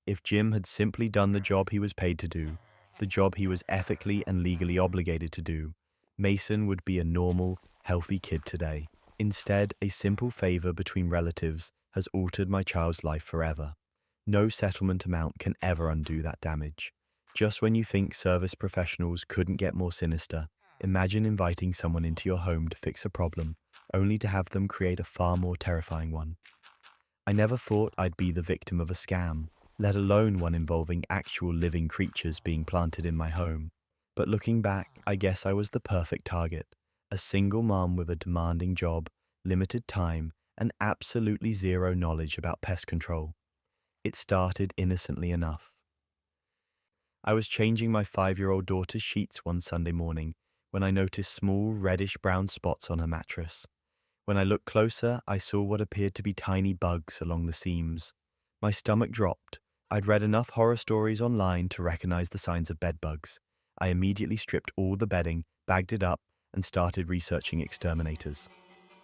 If Jim had simply done the job he was paid to do, the job he was ethically and legally obligated to do, Mason would be a normal, healthy kid today. Instead, a simple favor between relatives has altered my child's life forever. No settlement amount can ever undo that damage. Just when you think service professionals couldn't get more sinister, imagine inviting someone into your home to fix a problem, only to have them create a far more terrifying one. I never thought I'd be the victim of a scam, let alone one involving actual living creatures being planted in my home. But looking back, I guess I was the perfect target. A single mom with a demanding job, limited time, and absolutely zero knowledge about pest control. It started innocently enough. I was changing my 5-year-old daughter's sheets one Sunday morning when I noticed small reddish-brown spots on her mattress. When I looked closer, I saw what appeared to be tiny bugs along the seams. My stomach dropped. I'd read enough horror stories online to recognize the signs of bed bugs. I immediately stripped all the bedding, bagged it up, and started researching exterminators.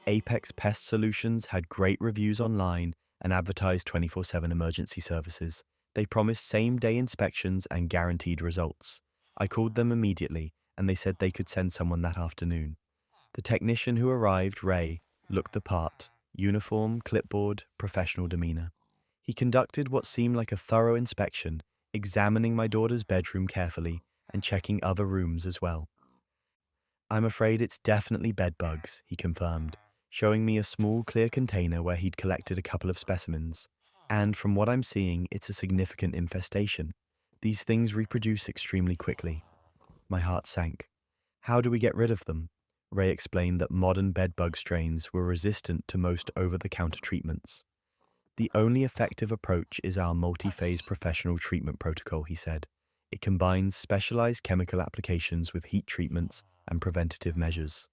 Apex Pest Solutions had great reviews online and advertised 24/7 emergency services. They promised same-day inspections and guaranteed results. I called them immediately, and they said they could send someone that afternoon. The technician who arrived, Ray, looked the part: uniform, clipboard, professional demeanor. He conducted what seemed like a thorough inspection, examining my daughter's bedroom carefully and checking other rooms as well. "I'm afraid it's definitely bed bugs," he confirmed, showing me a small clear container where he'd collected a couple of specimens. "And from what I'm seeing, it's a significant infestation. These things reproduce extremely quickly." My heart sank. "How do we get rid of them?" Ray explained that modern bedbug strains were resistant to most over-the-counter treatments. "The only effective approach is our multi-phase professional treatment protocol," he said. "It combines specialized chemical applications with heat treatments and preventative measures."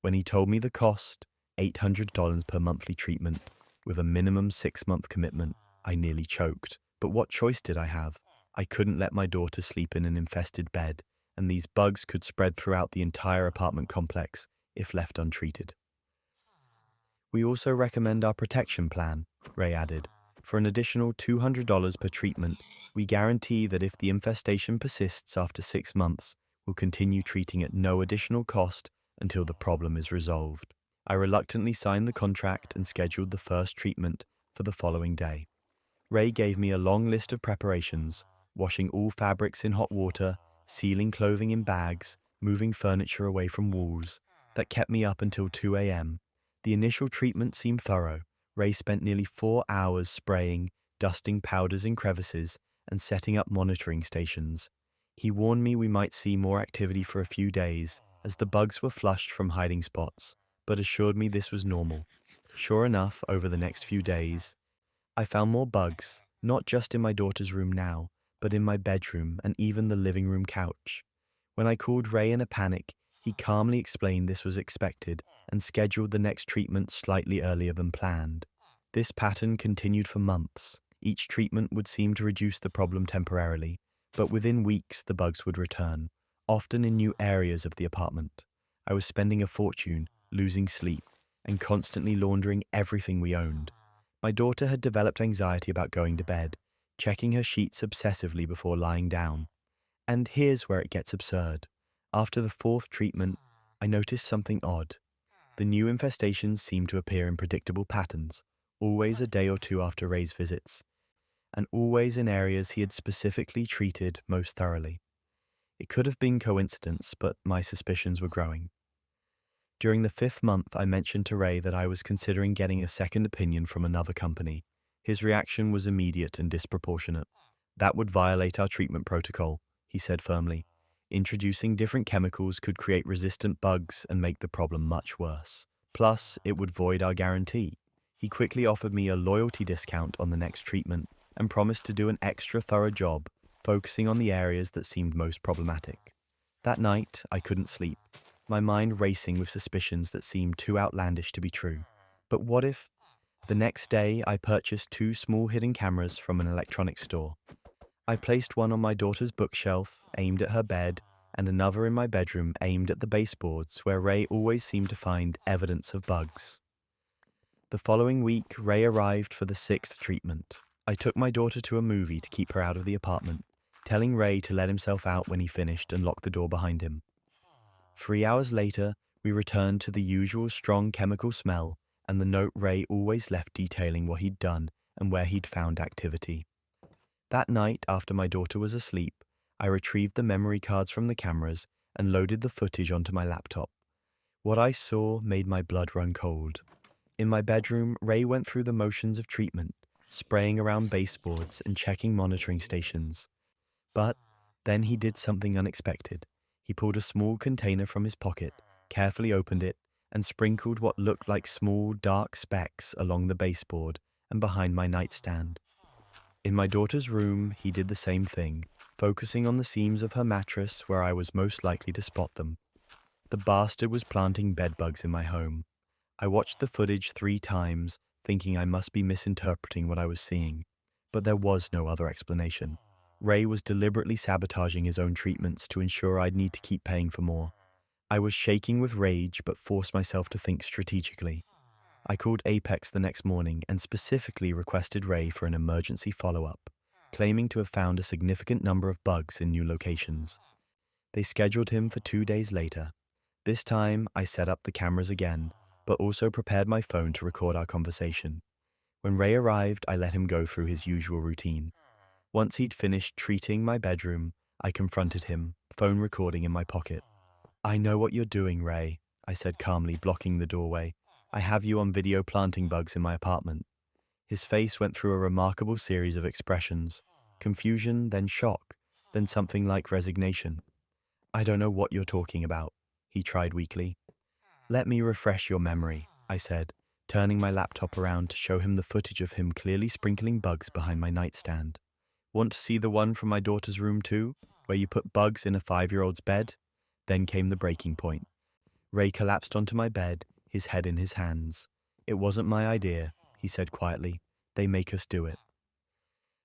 When he told me the cost, $800 per monthly treatment, with a minimum 6-month commitment, I nearly choked. But what choice did I have? I couldn't let my daughter sleep in an infested bed, and these bugs could spread throughout the entire apartment complex if left untreated. "We also recommend our protection plan," Ray added. For an additional $200 per treatment, we guarantee that if the infestation persists after 6 months, we'll continue treating at no additional cost until the problem is resolved. I reluctantly signed the contract and scheduled the first treatment for the following day. Ray gave me a long list of preparations: washing all fabrics in hot water, sealing clothing in bags, moving furniture away from walls. That kept me up until 2 a.m. The initial treatment seemed thorough. Ray spent nearly 4 hours spraying, dusting powders in crevices, and setting up monitoring stations. He warned me we might see more activity for a few days, as the bugs were flushed from hiding spots, but assured me this was normal. Sure enough, over the next few days, I found more bugs, not just in my daughter's room now, but in my bedroom and even the living room couch. When I called Ray in a panic, he calmly explained this was expected and scheduled the next treatment slightly earlier than planned. This pattern continued for months. Each treatment would seem to reduce the problem temporarily, but within weeks the bugs would return, often in new areas of the apartment. I was spending a fortune, losing sleep, and constantly laundering everything we owned. My daughter had developed anxiety about going to bed, checking her sheets obsessively before lying down. And here's where it gets absurd. After the 4th treatment, I noticed something odd. The new infestations seemed to appear in predictable patterns, always a day or two after Ray's visits, and always in areas he had specifically treated most thoroughly. It could have been coincidence, but my suspicions were growing. During the 5th month, I mentioned to Ray that I was considering getting a second opinion from another company. His reaction was immediate and disproportionate. That would violate our treatment protocol, he said firmly. Introducing different chemicals could create resistant bugs and make the problem much worse. Plus, it would void our guarantee. He quickly offered me a loyalty discount on the next treatment and promised to do an extra thorough job, focusing on the areas that seemed most problematic. That night, I couldn't sleep, my mind racing with suspicions that seemed too outlandish to be true. But what if? The next day, I purchased 2 small hidden cameras from an electronics store. I placed one on my daughter's bookshelf, aimed at her bed, and another in my bedroom aimed at the baseboards where Ray always seemed to find evidence of bugs. The following week, Ray arrived for the 6th treatment. I took my daughter to a movie to keep her out of the apartment, telling Ray to let himself out when he finished and lock the door behind him. 3 hours later, we returned to the usual strong chemical smell and the note Ray always left detailing what he'd done and where he'd found activity. That night, after my daughter was asleep, I retrieved the memory cards from the cameras and loaded the footage onto my laptop. What I saw made my blood run cold. In my bedroom, Ray went through the motions of treatment, spraying around baseboards and checking monitoring stations. But then he did something unexpected. He pulled a small container from his pocket, carefully opened it, and sprinkled what looked like small, dark specks along the baseboard and behind my nightstand. In my daughter's room, he did the same thing, focusing on the seams of her mattress where I was most likely to spot them. The bastard was planting bedbugs in my home. I watched the footage 3 times, thinking I must be misinterpreting what I was seeing. But there was no other explanation. Ray was deliberately sabotaging his own treatments to ensure I'd need to keep paying for more. I was shaking with rage, but forced myself to think strategically. I called Apex the next morning and specifically requested Ray for an emergency follow-up, claiming to have found a significant number of bugs in new locations. They scheduled him for 2 days later. This time, I set up the cameras again, but also prepared my phone to record our conversation. When Ray arrived, I let him go through his usual routine. Once he'd finished treating my bedroom, I confronted him, phone recording in my pocket. "I know what you're doing, Ray," I said calmly, blocking the doorway. "I have you on video planting bugs in my apartment." His face went through a remarkable series of expressions: confusion, then shock, then something like resignation. "I don't know what you're talking about," he tried weakly. "Let me refresh your memory," I said, turning my laptop around to show him the footage of him clearly sprinkling bugs behind my nightstand. "Want to see the one from my daughter's room too, where you put bugs in a 5-year-old's bed?" Then came the breaking point. Ray collapsed onto my bed, his head in his hands. "It wasn't my idea," he said quietly. "They make us do it."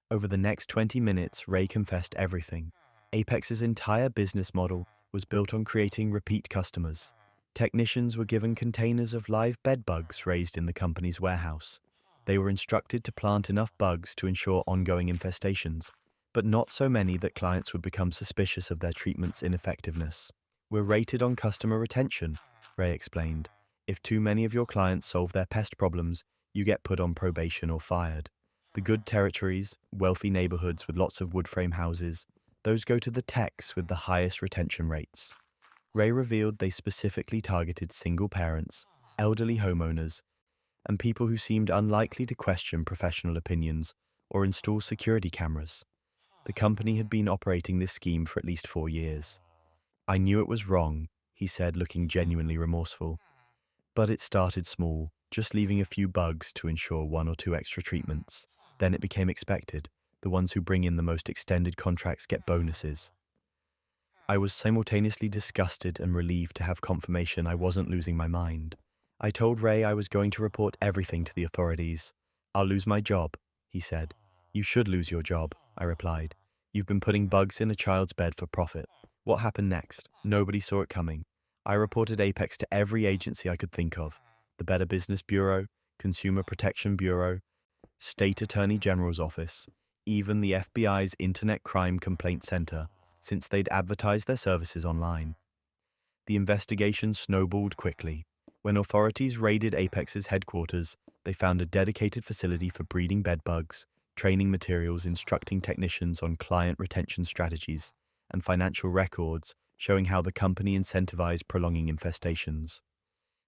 Over the next 20 minutes, Ray confessed everything. Apex's entire business model was built on creating repeat customers. Technicians were given containers of live bed bugs raised in the company's warehouse. They were instructed to plant enough bugs to ensure ongoing infestations, but not so many that clients would become suspicious of their treatment's ineffectiveness. We're rated on customer retention, Ray explained. If too many of your clients solve their pest problems, you get put on probation or fired. The good territories, wealthy neighborhoods with lots of wood frame houses, those go to the techs with the highest retention rates. Ray revealed they specifically targeted single parents, elderly homeowners, and people who seemed unlikely to question professional opinions or install security cameras. The company had been operating this scheme for at least 4 years. I knew it was wrong, he said, looking genuinely remorseful. But it started small, just leaving a few bugs to ensure 1 or 2 extra treatments. Then it became expected. The ones who bring in the most extended contracts get bonuses. I was simultaneously disgusted and relieved to have confirmation I wasn't losing my mind. I told Ray I was going to report everything to the authorities. I'll lose my job, he said. You should lose your job, I replied. You've been putting bugs in a child's bed for profit. What happened next? Nobody saw it coming. I reported Apex to every agency I could think of. The Better Business Bureau, Consumer Protection Bureau, State Attorney General's office, even the FBI's Internet Crime Complaint Center, since they'd advertised their services online. The investigation snowballed quickly. When authorities raided Apex's headquarters, they found a dedicated facility for breeding bedbugs, training materials instructing technicians on client retention strategies, and financial records showing how the company incentivized prolonging infestations.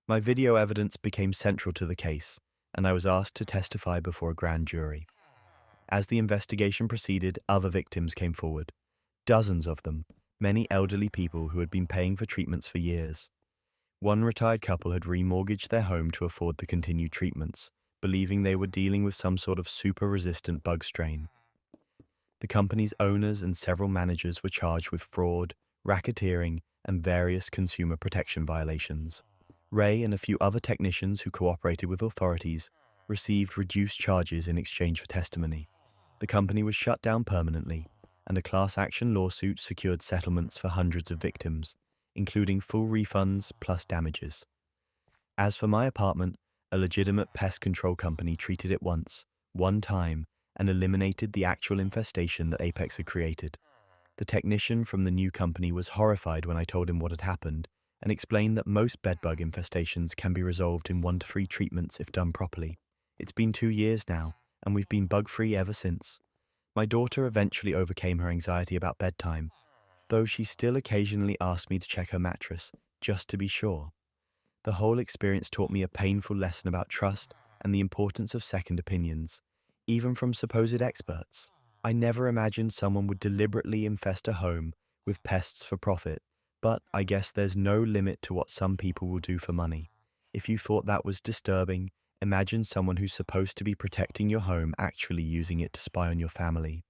My video evidence became central to the case, and I was asked to testify before a grand jury. As the investigation proceeded, other victims came forward. Dozens of them, many elderly people who had been paying for treatments for years. One retired couple had remortgaged their home to afford the continued treatments, believing they were dealing with some sort of super-resistant bug strain. The company's owners and several managers were charged with fraud, racketeering, and various consumer protection violations. Ray and a few other technicians who cooperated with authorities received reduced charges in exchange for testimony. The company was shut down permanently, and a class action lawsuit secured settlements for hundreds of victims, including full refunds plus damages. As for my apartment, a legitimate pest control company treated it once, one time, and eliminated the actual infestation that Apex had created. The technician from the new company was horrified when I told him what had happened and explained that most bedbug infestations can be resolved in 1 to 3 treatments if done properly. It's been 2 years now, and we've been bug-free ever since. My daughter eventually overcame her anxiety about bedtime, though she still occasionally asked me to check her mattress, just to be sure. The whole experience taught me a painful lesson about trust and the importance of second opinions, even from supposed experts. I never imagined someone would deliberately infest a home with pests for profit, but I guess there's no limit to what some people will do for money. If you thought that was disturbing, imagine someone who's supposed to be protecting your home actually using it to spy on your family.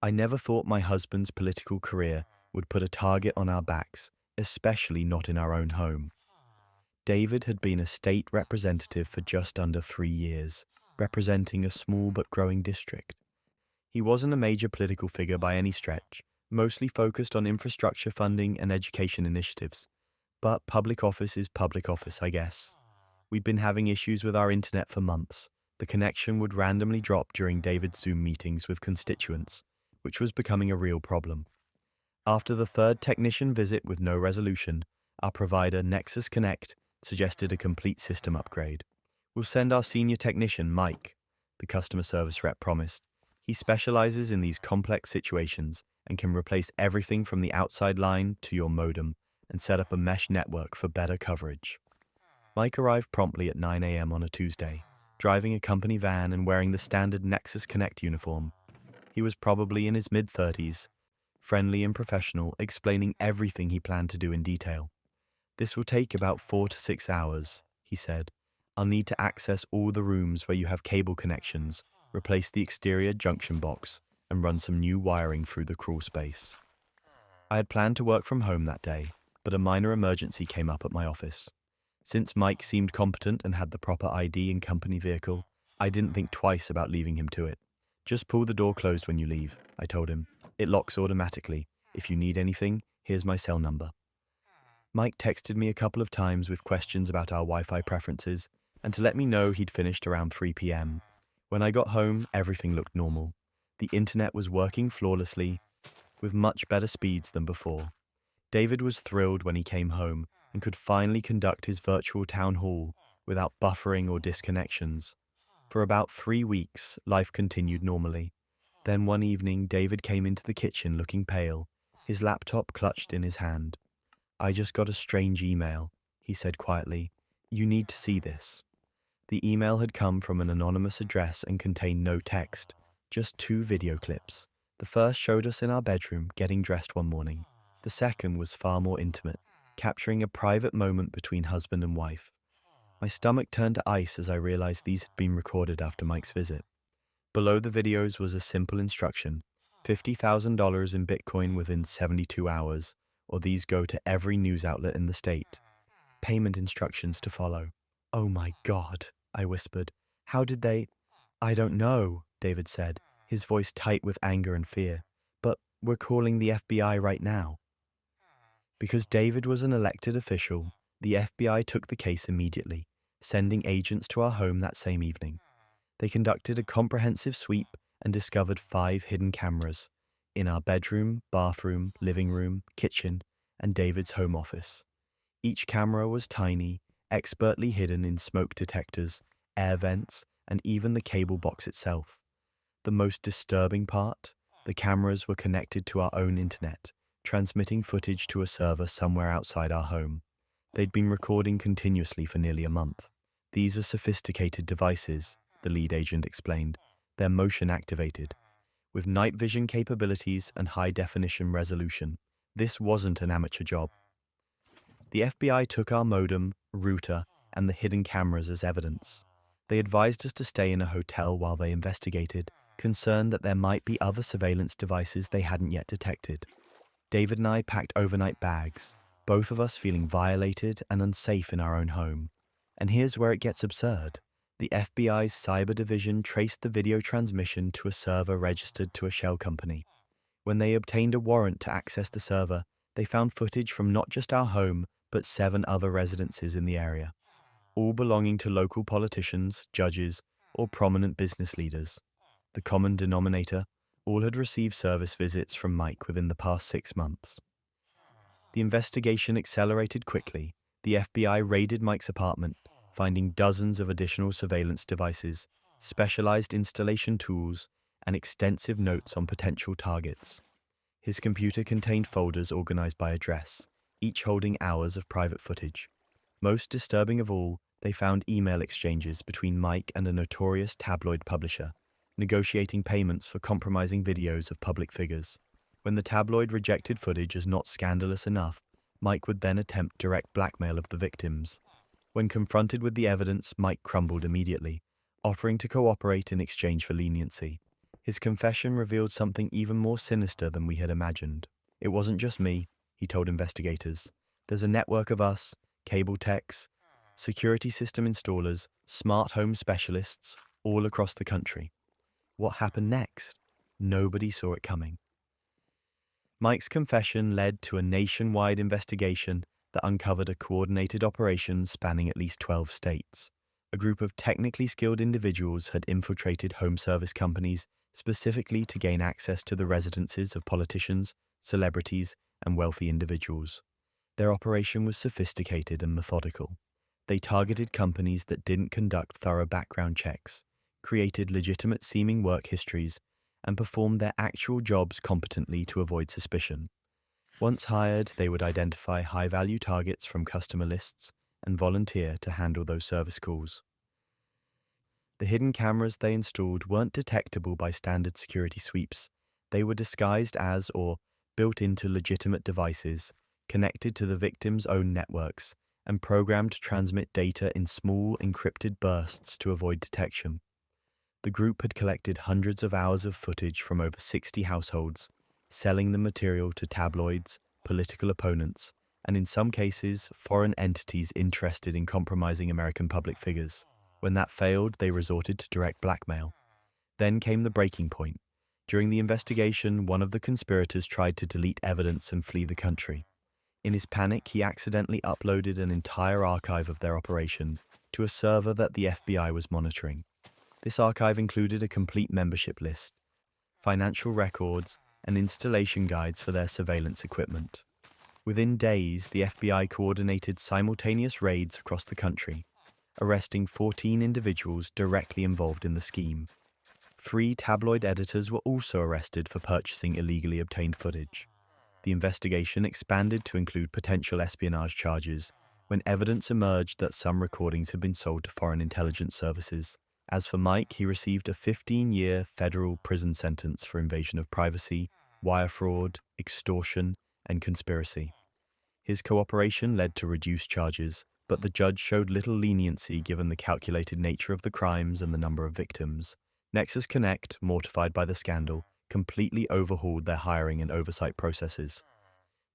I never thought my husband's political career would put a target on our backs, especially not in our own home. David had been a state representative for just under 3 years, representing a small but growing district. He wasn't a major political figure by any stretch, mostly focused on infrastructure funding and education initiatives. But public office is public office, I guess. We'd been having issues with our internet for months. The connection would randomly drop during David's Zoom meetings with constituents, which was becoming a real problem. After the 3rd technician visit with no resolution, our provider, Nexus Connect, suggested a complete system upgrade. We'll send our senior technician, Mike, the customer service rep promised. He specializes in these complex situations and can replace everything from the outside line to your modem and set up a mesh network for better coverage. Mike arrived promptly at 9 a.m. on a Tuesday, driving a company van and wearing the standard Nexus Connect uniform. He was probably in his mid-30s, friendly and professional, explaining everything he planned to do in detail. This will take about 4 to 6 hours, he said. I'll need to access all the rooms where you have cable connections, replace the exterior junction box, and run some new wiring through the crawl space. I had planned to work from home that day, but a minor emergency came up at my office. Since Mike seemed competent and had the proper ID and company vehicle, I didn't think twice about leaving him to it. Just pull the door closed when you leave, I told him. It locks automatically. If you need anything, here's my cell number. Mike texted me a couple of times with questions about our Wi-Fi preferences and to let me know he'd finished around 3 p.m. When I got home, everything looked normal. The internet was working flawlessly, with much better speeds than before. David was thrilled when he came home and could finally conduct his virtual town hall without buffering or disconnections. For about 3 weeks, life continued normally. Then one evening, David came into the kitchen looking pale, his laptop clutched in his hand. "I just got a strange email," he said quietly. "You need to see this." The email had come from an anonymous address and contained no text, just 2 video clips. The first showed us in our bedroom getting dressed one morning. The second was far more intimate, capturing a private moment between husband and wife. My stomach turned to ice as I realized these had been recorded after Mike's visit. Below the videos was a simple instruction: $50,000 in Bitcoin within 72 hours, or these go to every news outlet in the state. Payment instructions to follow. "Oh my God," I whispered. "How did they—" "I don't know," David said, his voice tight with anger and fear. "But we're calling the FBI right now." Because David was an elected official, the FBI took the case immediately, sending agents to our home that same evening. They conducted a comprehensive sweep and discovered 5 hidden cameras in our bedroom, bathroom, living room, kitchen, and David's home office. Each camera was tiny, expertly hidden in smoke detectors, air vents, and even the cable box itself. The most disturbing part? The cameras were connected to our own internet, transmitting footage to a server somewhere outside our home. They'd been recording continuously for nearly a month. "These are sophisticated devices," the lead agent explained. "They're motion activated, with night vision capabilities and high-definition resolution. This wasn't an amateur job." The FBI took our modem, router, and the hidden cameras as evidence. They advised us to stay in a hotel while they investigated, concerned that there might be other surveillance devices they hadn't yet detected. David and I packed overnight bags, both of us feeling violated and unsafe in our own home. And here's where it gets absurd. The FBI's cyber division traced the video transmission to a server registered to a shell company. When they obtained a warrant to access the server, they found footage from not just our home, but 7 other residences in the area, all belonging to local politicians, judges, or prominent business leaders. The common denominator: all had received service visits from Mike within the past 6 months. The investigation accelerated quickly. The FBI raided Mike's apartment, finding dozens of additional surveillance devices, specialized installation tools, and extensive notes on potential targets. His computer contained folders organized by address, each holding hours of private footage. Most disturbing of all, they found email exchanges between Mike and a notorious tabloid publisher, negotiating payments for compromising videos of public figures. When the tabloid rejected footage as not scandalous enough, Mike would then attempt direct blackmail of the victims. When confronted with the evidence, Mike crumbled immediately, offering to cooperate in exchange for leniency. His confession revealed something even more sinister than we had imagined. "It wasn't just me," he told investigators. "There's a network of us, cable techs, security system installers, smart home specialists, all across the country." What happened next? Nobody saw it coming. Mike's confession led to a nationwide investigation that uncovered a coordinated operation spanning at least 12 states. A group of technically skilled individuals had infiltrated home service companies specifically to gain access to the residences of politicians, celebrities, and wealthy individuals. Their operation was sophisticated and methodical. They targeted companies that didn't conduct thorough background checks, created legitimate-seeming work histories, and performed their actual jobs competently to avoid suspicion. Once hired, they would identify high-value targets from customer lists and volunteer to handle those service calls. The hidden cameras they installed weren't detectable by standard security sweeps. They were disguised as or built into legitimate devices, connected to the victims' own networks, and programmed to transmit data in small, encrypted bursts to avoid detection. The group had collected hundreds of hours of footage from over 60 households, selling the material to tabloids, political opponents, and in some cases, foreign entities interested in compromising American public figures. When that failed, they resorted to direct blackmail. Then came the breaking point. During the investigation, one of the conspirators tried to delete evidence and flee the country. In his panic, he accidentally uploaded an entire archive of their operation to a server that the FBI was monitoring. This archive included a complete membership list, financial records, and installation guides for their surveillance equipment. Within days, the FBI coordinated simultaneous raids across the country, arresting 14 individuals directly involved in the scheme. 3 tabloid editors were also arrested for purchasing illegally obtained footage. The investigation expanded to include potential espionage charges when evidence emerged that some recordings had been sold to foreign intelligence services. As for Mike, he received a 15-year federal prison sentence for invasion of privacy, wire fraud, extortion, and conspiracy. His cooperation led to reduced charges, but the judge showed little leniency given the calculated nature of the crimes and the number of victims. Nexus Connect, mortified by the scandal, completely overhauled their hiring and oversight processes.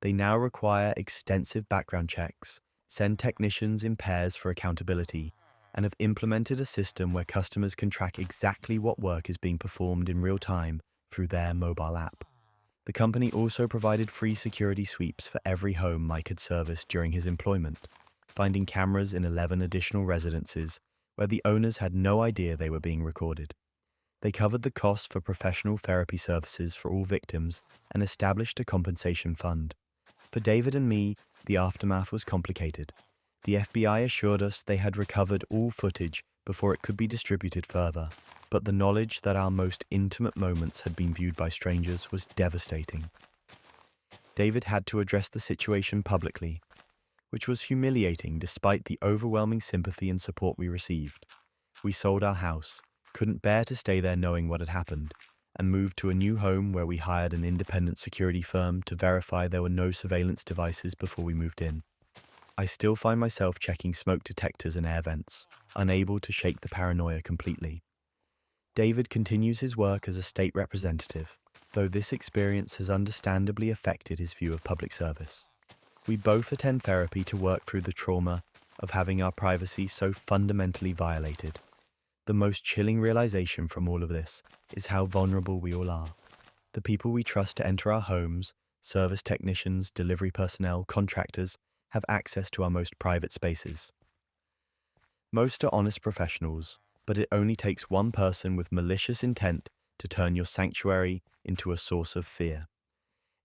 They now require extensive background checks, send technicians in pairs for accountability, and have implemented a system where customers can track exactly what work is being performed in real time through their mobile app. The company also provided free security sweeps for every home Mike had serviced during his employment, finding cameras in 11 additional residences where the owners had no idea they were being recorded. They covered the cost for professional therapy services for all victims and established a compensation fund. For David and me, the aftermath was complicated. The FBI assured us they had recovered all footage before it could be distributed further, but the knowledge that our most intimate moments had been viewed by strangers was devastating. David had to address the situation publicly, which was humiliating despite the overwhelming sympathy and support we received. We sold our house, couldn't bear to stay there knowing what had happened, and moved to a new home where we hired an independent security firm to verify there were no surveillance devices before we moved in. I still find myself checking smoke detectors and air vents, unable to shake the paranoia completely. David continues his work as a state representative, though this experience has understandably affected his view of public service. We both attend therapy to work through the trauma of having our privacy so fundamentally violated. The most chilling realization from all of this is how vulnerable we all are. The people we trust to enter our homes, service technicians, delivery personnel, contractors, have access to our most private spaces. Most are honest professionals, but it only takes one person with malicious intent to turn your sanctuary into a source of fear.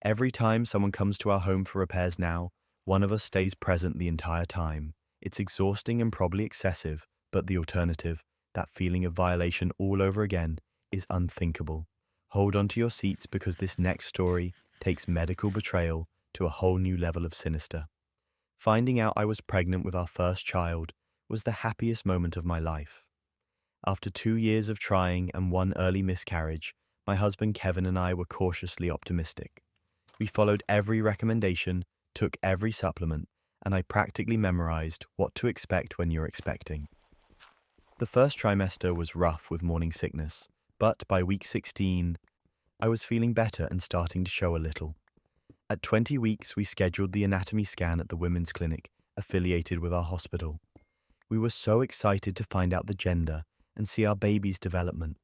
Every time someone comes to our home for repairs now, one of us stays present the entire time. It's exhausting and probably excessive, but the alternative, that feeling of violation all over again, is unthinkable. Hold on to your seats because this next story takes medical betrayal to a whole new level of sinister. Finding out I was pregnant with our first child was the happiest moment of my life. After 2 years of trying and 1 early miscarriage, my husband Kevin and I were cautiously optimistic. We followed every recommendation, took every supplement, and I practically memorized what to expect when you're expecting. The first trimester was rough with morning sickness, but by week 16, I was feeling better and starting to show a little. At 20 weeks, we scheduled the anatomy scan at the women's clinic affiliated with our hospital. We were so excited to find out the gender and see our baby's development.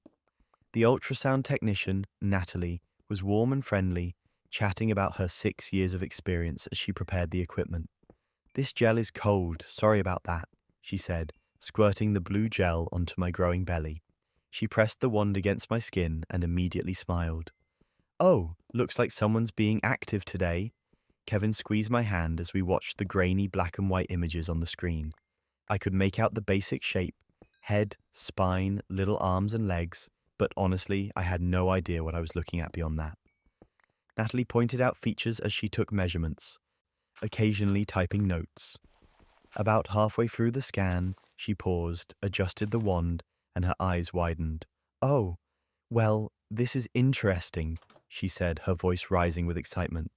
The ultrasound technician, Natalie, was warm and friendly, chatting about her 6 years of experience as she prepared the equipment. "This gel is cold, sorry about that," she said, squirting the blue gel onto my growing belly. She pressed the wand against my skin and immediately smiled. "Oh, looks like someone's being active today." Kevin squeezed my hand as we watched the grainy black and white images on the screen. I could make out the basic shape, head, spine, little arms and legs, but honestly, I had no idea what I was looking at beyond that. Natalie pointed out features as she took measurements, occasionally typing notes. About halfway through the scan, she paused, adjusted the wand, and her eyes widened. "Oh, well, this is interesting," she said, her voice rising with excitement.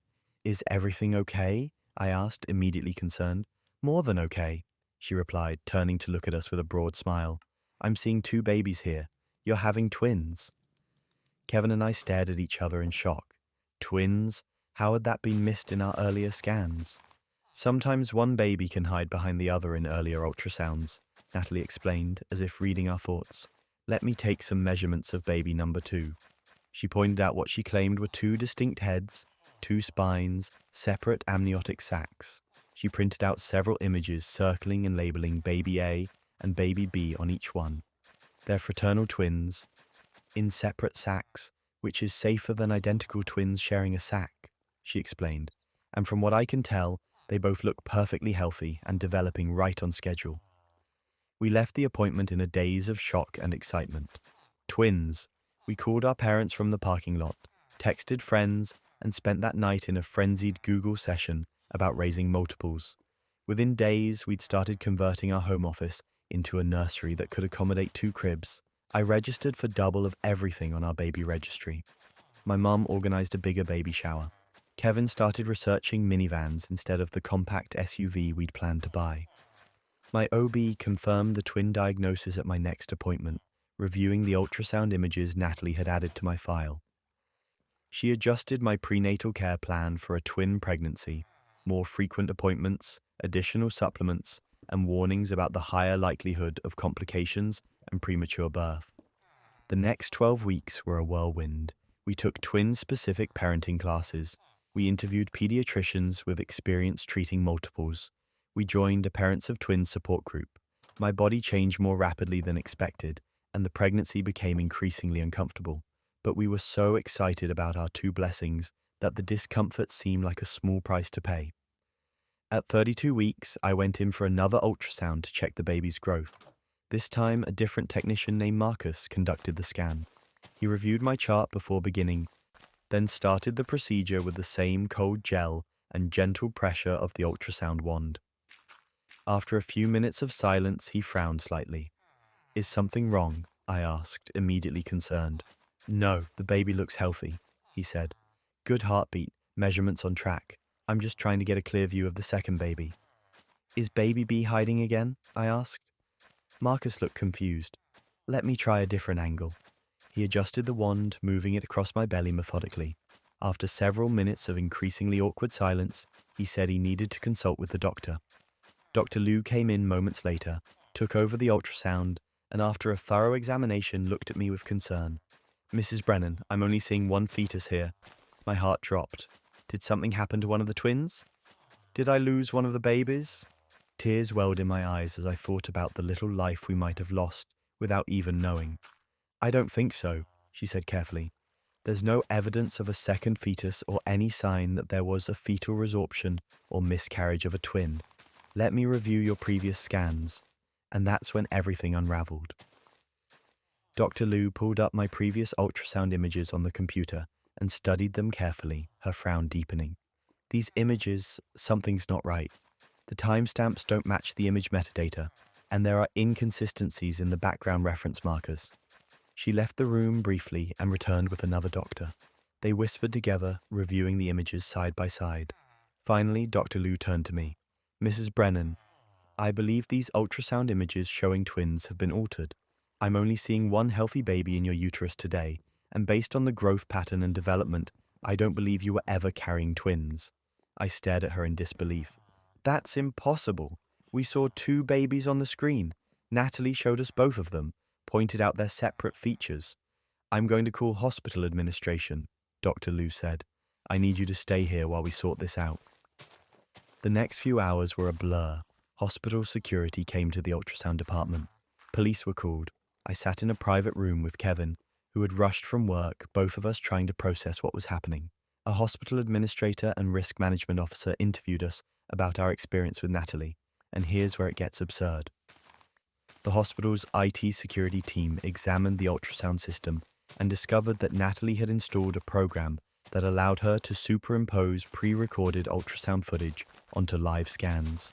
"Is everything okay?" I asked, immediately concerned. "More than okay," she replied, turning to look at us with a broad smile. "I'm seeing 2 babies here. You're having twins." Kevin and I stared at each other in shock. Twins? How had that been missed in our earlier scans? "Sometimes one baby can hide behind the other in earlier ultrasounds," Natalie explained, as if reading our thoughts. "Let me take some measurements of baby number 2. She pointed out what she claimed were 2 distinct heads, 2 spines, separate amniotic sacs. She printed out several images circling and labeling baby A and baby B on each one. They're fraternal twins, in separate sacks, which is safer than identical twins sharing a sack, she explained. And from what I can tell, they both look perfectly healthy and developing right on schedule. We left the appointment in a daze of shock and excitement. Twins. We called our parents from the parking lot, texted friends, and spent that night in a frenzied Google session about raising multiples. Within days, we'd started converting our home office into a nursery that could accommodate 2 cribs. I registered for double of everything on our baby registry. My mum organized a bigger baby shower. Kevin started researching minivans instead of the compact SUV we'd planned to buy. My OB confirmed the twin diagnosis at my next appointment, reviewing the ultrasound images Natalie had added to my file. She adjusted my prenatal care plan for a twin pregnancy, more frequent appointments, additional supplements, and warnings about the higher likelihood of complications and premature birth. The next 12 weeks were a whirlwind. We took twin-specific parenting classes. We interviewed pediatricians with experience treating multiples. We joined a Parents of Twins support group. My body changed more rapidly than expected, and the pregnancy became increasingly uncomfortable. But we were so excited about our 2 blessings that the discomfort seemed like a small price to pay. At 32 weeks, I went in for another ultrasound to check the baby's growth. This time, a different technician named Marcus conducted the scan. He reviewed my chart before beginning, then started the procedure with the same cold gel and gentle pressure of the ultrasound wand. After a few minutes of silence, he frowned slightly. "Is something wrong?" I asked, immediately concerned. "No, the baby looks healthy," he said. "Good heartbeat, measurements on track. I'm just trying to get a clear view of the second baby." "Is baby B hiding again?" I asked. Marcus looked confused. "Let me try a different angle." He adjusted the wand, moving it across my belly methodically. After several minutes of increasingly awkward silence, he said he needed to consult with the doctor. Dr. Liu came in moments later, took over the ultrasound, and after a thorough examination looked at me with concern. "Mrs. Brennan, I'm only seeing 1 fetus here." My heart dropped. Did something happen to one of the twins? Did I lose one of the babies? Tears welled in my eyes as I thought about the little life we might have lost without even knowing. "I don't think so," she said carefully. "There's no evidence of a second fetus or any sign that there was a fetal resorption or miscarriage of a twin. Let me review your previous scans." And that's when everything unraveled. Dr. Liu pulled up my previous ultrasound images on the computer and studied them carefully, her frown deepening. "These images, something's not right. The timestamps don't match the image metadata, and there are inconsistencies in the background reference markers." She left the room briefly and returned with another doctor. They whispered together, reviewing the images side by side. Finally, Dr. Liu turned to me. "Mrs. Brennan, I believe these ultrasound images showing twins have been altered. I'm only seeing 1 healthy baby in your uterus today, and based on the growth pattern and development, I don't believe you were ever carrying twins." I stared at her in disbelief. "That's impossible. We saw 2 babies on the screen. Natalie showed us both of them, pointed out their separate features." "I'm going to call hospital administration," Dr. Liu said. "I need you to stay here while we sort this out." The next few hours were a blur. Hospital security came to the ultrasound department. Police were called. I sat in a private room with Kevin, who had rushed from work, both of us trying to process what was happening. A hospital administrator and risk management officer interviewed us about our experience with Natalie, and here's where it gets absurd. The hospital's IT security team examined the ultrasound system and discovered that Natalie had installed a program that allowed her to superimpose pre-recorded ultrasound footage onto live scans.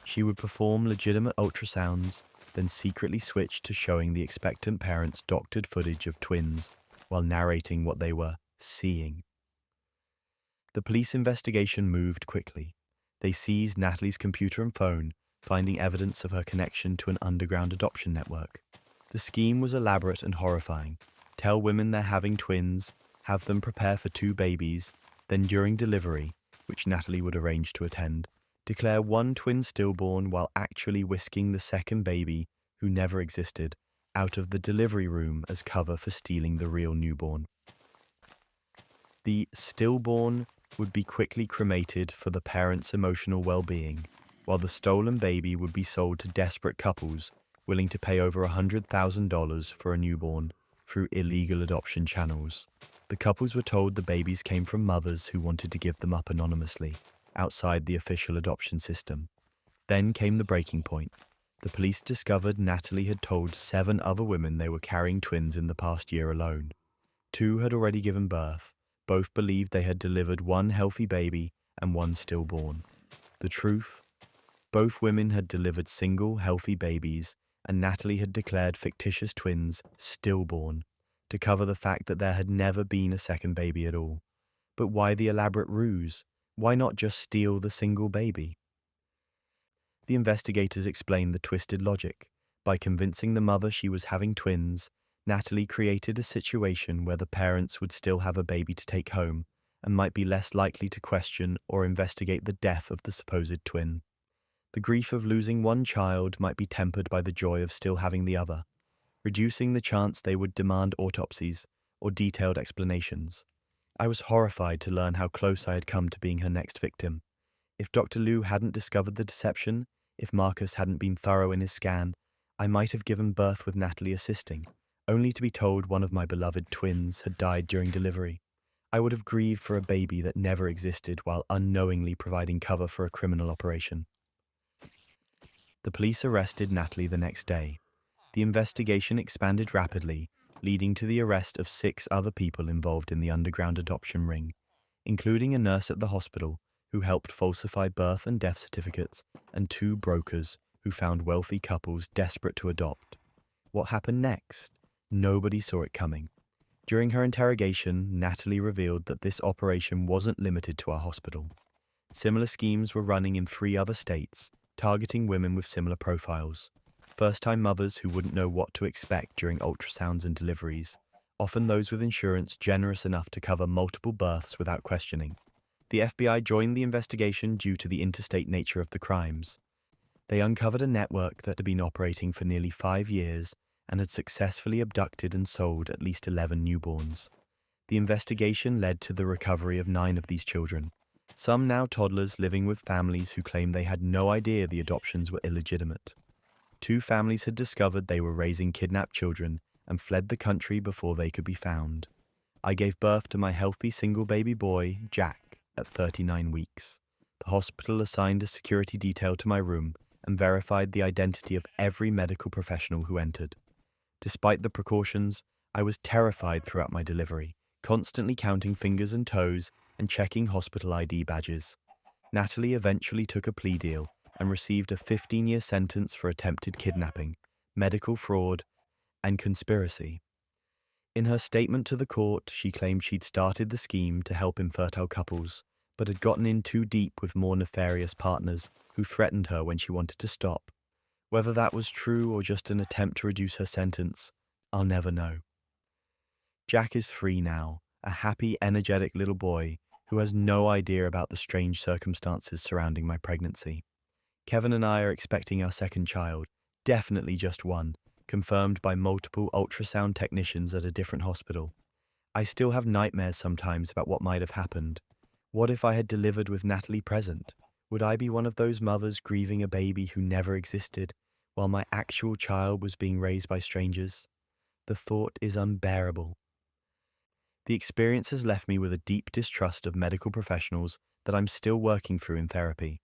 She would perform legitimate ultrasounds, then secretly switch to showing the expectant parents doctored footage of twins while narrating what they were seeing. The police investigation moved quickly. They seized Natalie's computer and phone, finding evidence of her connection to an underground adoption network. The scheme was elaborate and horrifying. Tell women they're having twins, have them prepare for 2 babies, then during delivery, which Natalie would arrange to attend, declare 1 twin stillborn while actually whisking the second baby, who never existed, out of the delivery room as cover for stealing the real newborn. The stillborn would be quickly cremated for the parents' emotional well-being, while the stolen baby would be sold to desperate couples willing to pay over $100,000 for a newborn through illegal adoption channels. The couples were told the babies came from mothers who wanted to give them up anonymously, outside the official adoption system. Then came the breaking point. The police discovered Natalie had told 7 other women they were carrying twins in the past year alone. 2 had already given birth. Both believed they had delivered 1 healthy baby and 1 stillborn. The truth? Both women had delivered single, healthy babies, and Natalie had declared fictitious twins stillborn to cover the fact that there had never been a second baby at all. But why the elaborate ruse? Why not just steal the single baby? The investigators explained the twisted logic. By convincing the mother she was having twins, Natalie created a situation where the parents would still have a baby to take home and might be less likely to question or investigate the death of the supposed twin. The grief of losing one child might be tempered by the joy of still having the other, reducing the chance they would demand autopsies or detailed explanations. I was horrified to learn how close I had come to being her next victim. If Dr. Liu hadn't discovered the deception, if Marcus hadn't been thorough in his scan, I might have given birth with Natalie assisting, only to be told one of my beloved twins had died during delivery. I would have grieved for a baby that never existed while unknowingly providing cover for a criminal operation. The police arrested Natalie the next day. The investigation expanded rapidly, leading to the arrest of 6 other people involved in the underground adoption ring, including a nurse at the hospital who helped falsify birth and death certificates, and 2 brokers who found wealthy couples desperate to adopt. What happened next? Nobody saw it coming. During her interrogation, Natalie revealed that this operation wasn't limited to our hospital. Similar schemes were running in 3 other states, targeting women with similar profiles. First-time mothers who wouldn't know what to expect during ultrasounds and deliveries, often those with insurance generous enough to cover multiple births without questioning. The FBI joined the investigation due to the interstate nature of the crimes. They uncovered a network that had been operating for nearly 5 years and had successfully abducted and sold at least 11 newborns. The investigation led to the recovery of 9 of these children, some now toddlers living with families who claimed they had no idea the adoptions were illegitimate. 2 families had discovered they were raising kidnapped children and fled the country before they could be found. I gave birth to my healthy single baby boy, Jack, at 39 weeks. The hospital assigned a security detail to my room and verified the identity of every medical professional who entered. Despite the precautions, I was terrified throughout my delivery, constantly counting fingers and toes and checking hospital ID badges. Natalie eventually took a plea deal and received a 15-year sentence for attempted kidnapping, medical fraud, and conspiracy. In her statement to the court, she claimed she'd started the scheme to help infertile couples, but had gotten in too deep with more nefarious partners who threatened her when she wanted to stop. Whether that was true or just an attempt to reduce her sentence, I'll never know. Jack is free now, a happy, energetic little boy who has no idea about the strange circumstances surrounding my pregnancy. Kevin and I are expecting our second child, definitely just one, confirmed by multiple ultrasound technicians at a different hospital. I still have nightmares sometimes about what might have happened. What if I had delivered with Natalie present? Would I be one of those mothers grieving a baby who never existed, while my actual child was being raised by strangers? The thought is unbearable. The experience has left me with a deep distrust of medical professionals that I'm still working through in therapy.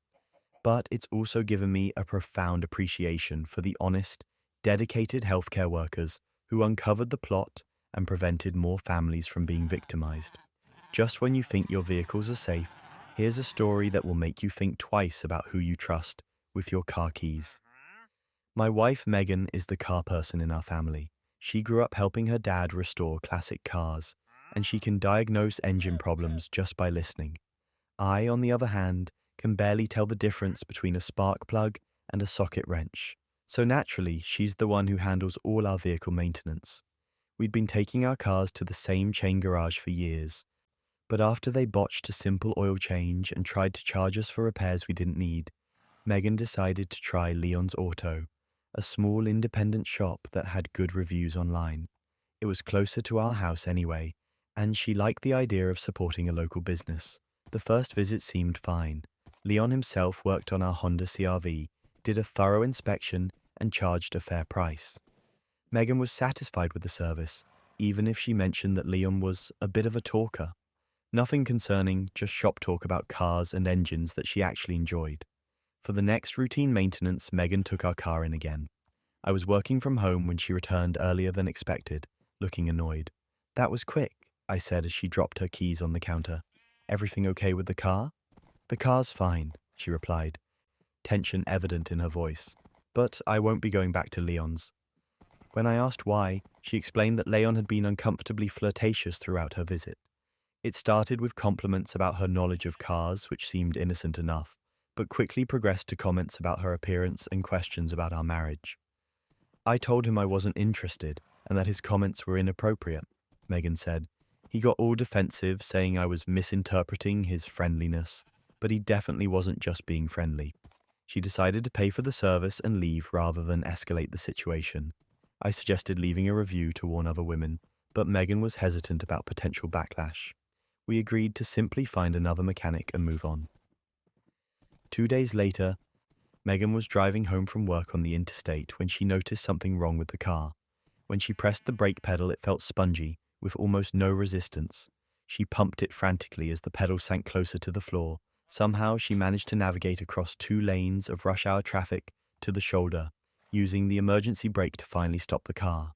But it's also given me a profound appreciation for the honest, dedicated healthcare workers who uncovered the plot and prevented more families from being victimized. Just when you think your vehicles are safe, here's a story that will make you think twice about who you trust with your car keys. My wife Megan is the car person in our family. She grew up helping her dad restore classic cars, and she can diagnose engine problems just by listening. I, on the other hand, can barely tell the difference between a spark plug and a socket wrench. So naturally, she's the one who handles all our vehicle maintenance. We'd been taking our cars to the same chain garage for years, but after they botched a simple oil change and tried to charge us for repairs we didn't need, Megan decided to try Leon's Auto, a small independent shop that had good reviews online. It was closer to our house anyway, and she liked the idea of supporting a local business. The first visit seemed fine. Leon himself worked on our Honda CR-V, did a thorough inspection, and charged a fair price. Megan was satisfied with the service, even if she mentioned that Leon was a bit of a talker. Nothing concerning, just shop talk about cars and engines that she actually enjoyed. For the next routine maintenance, Megan took our car in again. I was working from home when she returned earlier than expected, looking annoyed. "That was quick," I said as she dropped her keys on the counter. "Everything okay with the car?" "The car's fine," she replied, tension evident in her voice. "But I won't be going back to Leon's." When I asked why, she explained that Leon had been uncomfortably flirtatious throughout her visit. It started with compliments about her knowledge of cars, which seemed innocent enough, but quickly progressed to comments about her appearance and questions about our marriage. "I told him I wasn't interested and that his comments were inappropriate," Megan said. "He got all defensive, saying I was misinterpreting his friendliness, but he definitely wasn't just being friendly." She decided to pay for the service and leave rather than escalate the situation. I suggested leaving a review to warn other women, but Megan was hesitant about potential backlash. We agreed to simply find another mechanic and move on. 2 days later, Megan was driving home from work on the interstate when she noticed something wrong with the car. When she pressed the brake pedal, it felt spongy, with almost no resistance. She pumped it frantically as the pedal sank closer to the floor. Somehow, she managed to navigate across 2 lanes of rush-hour traffic to the shoulder, using the emergency brake to finally stop the car.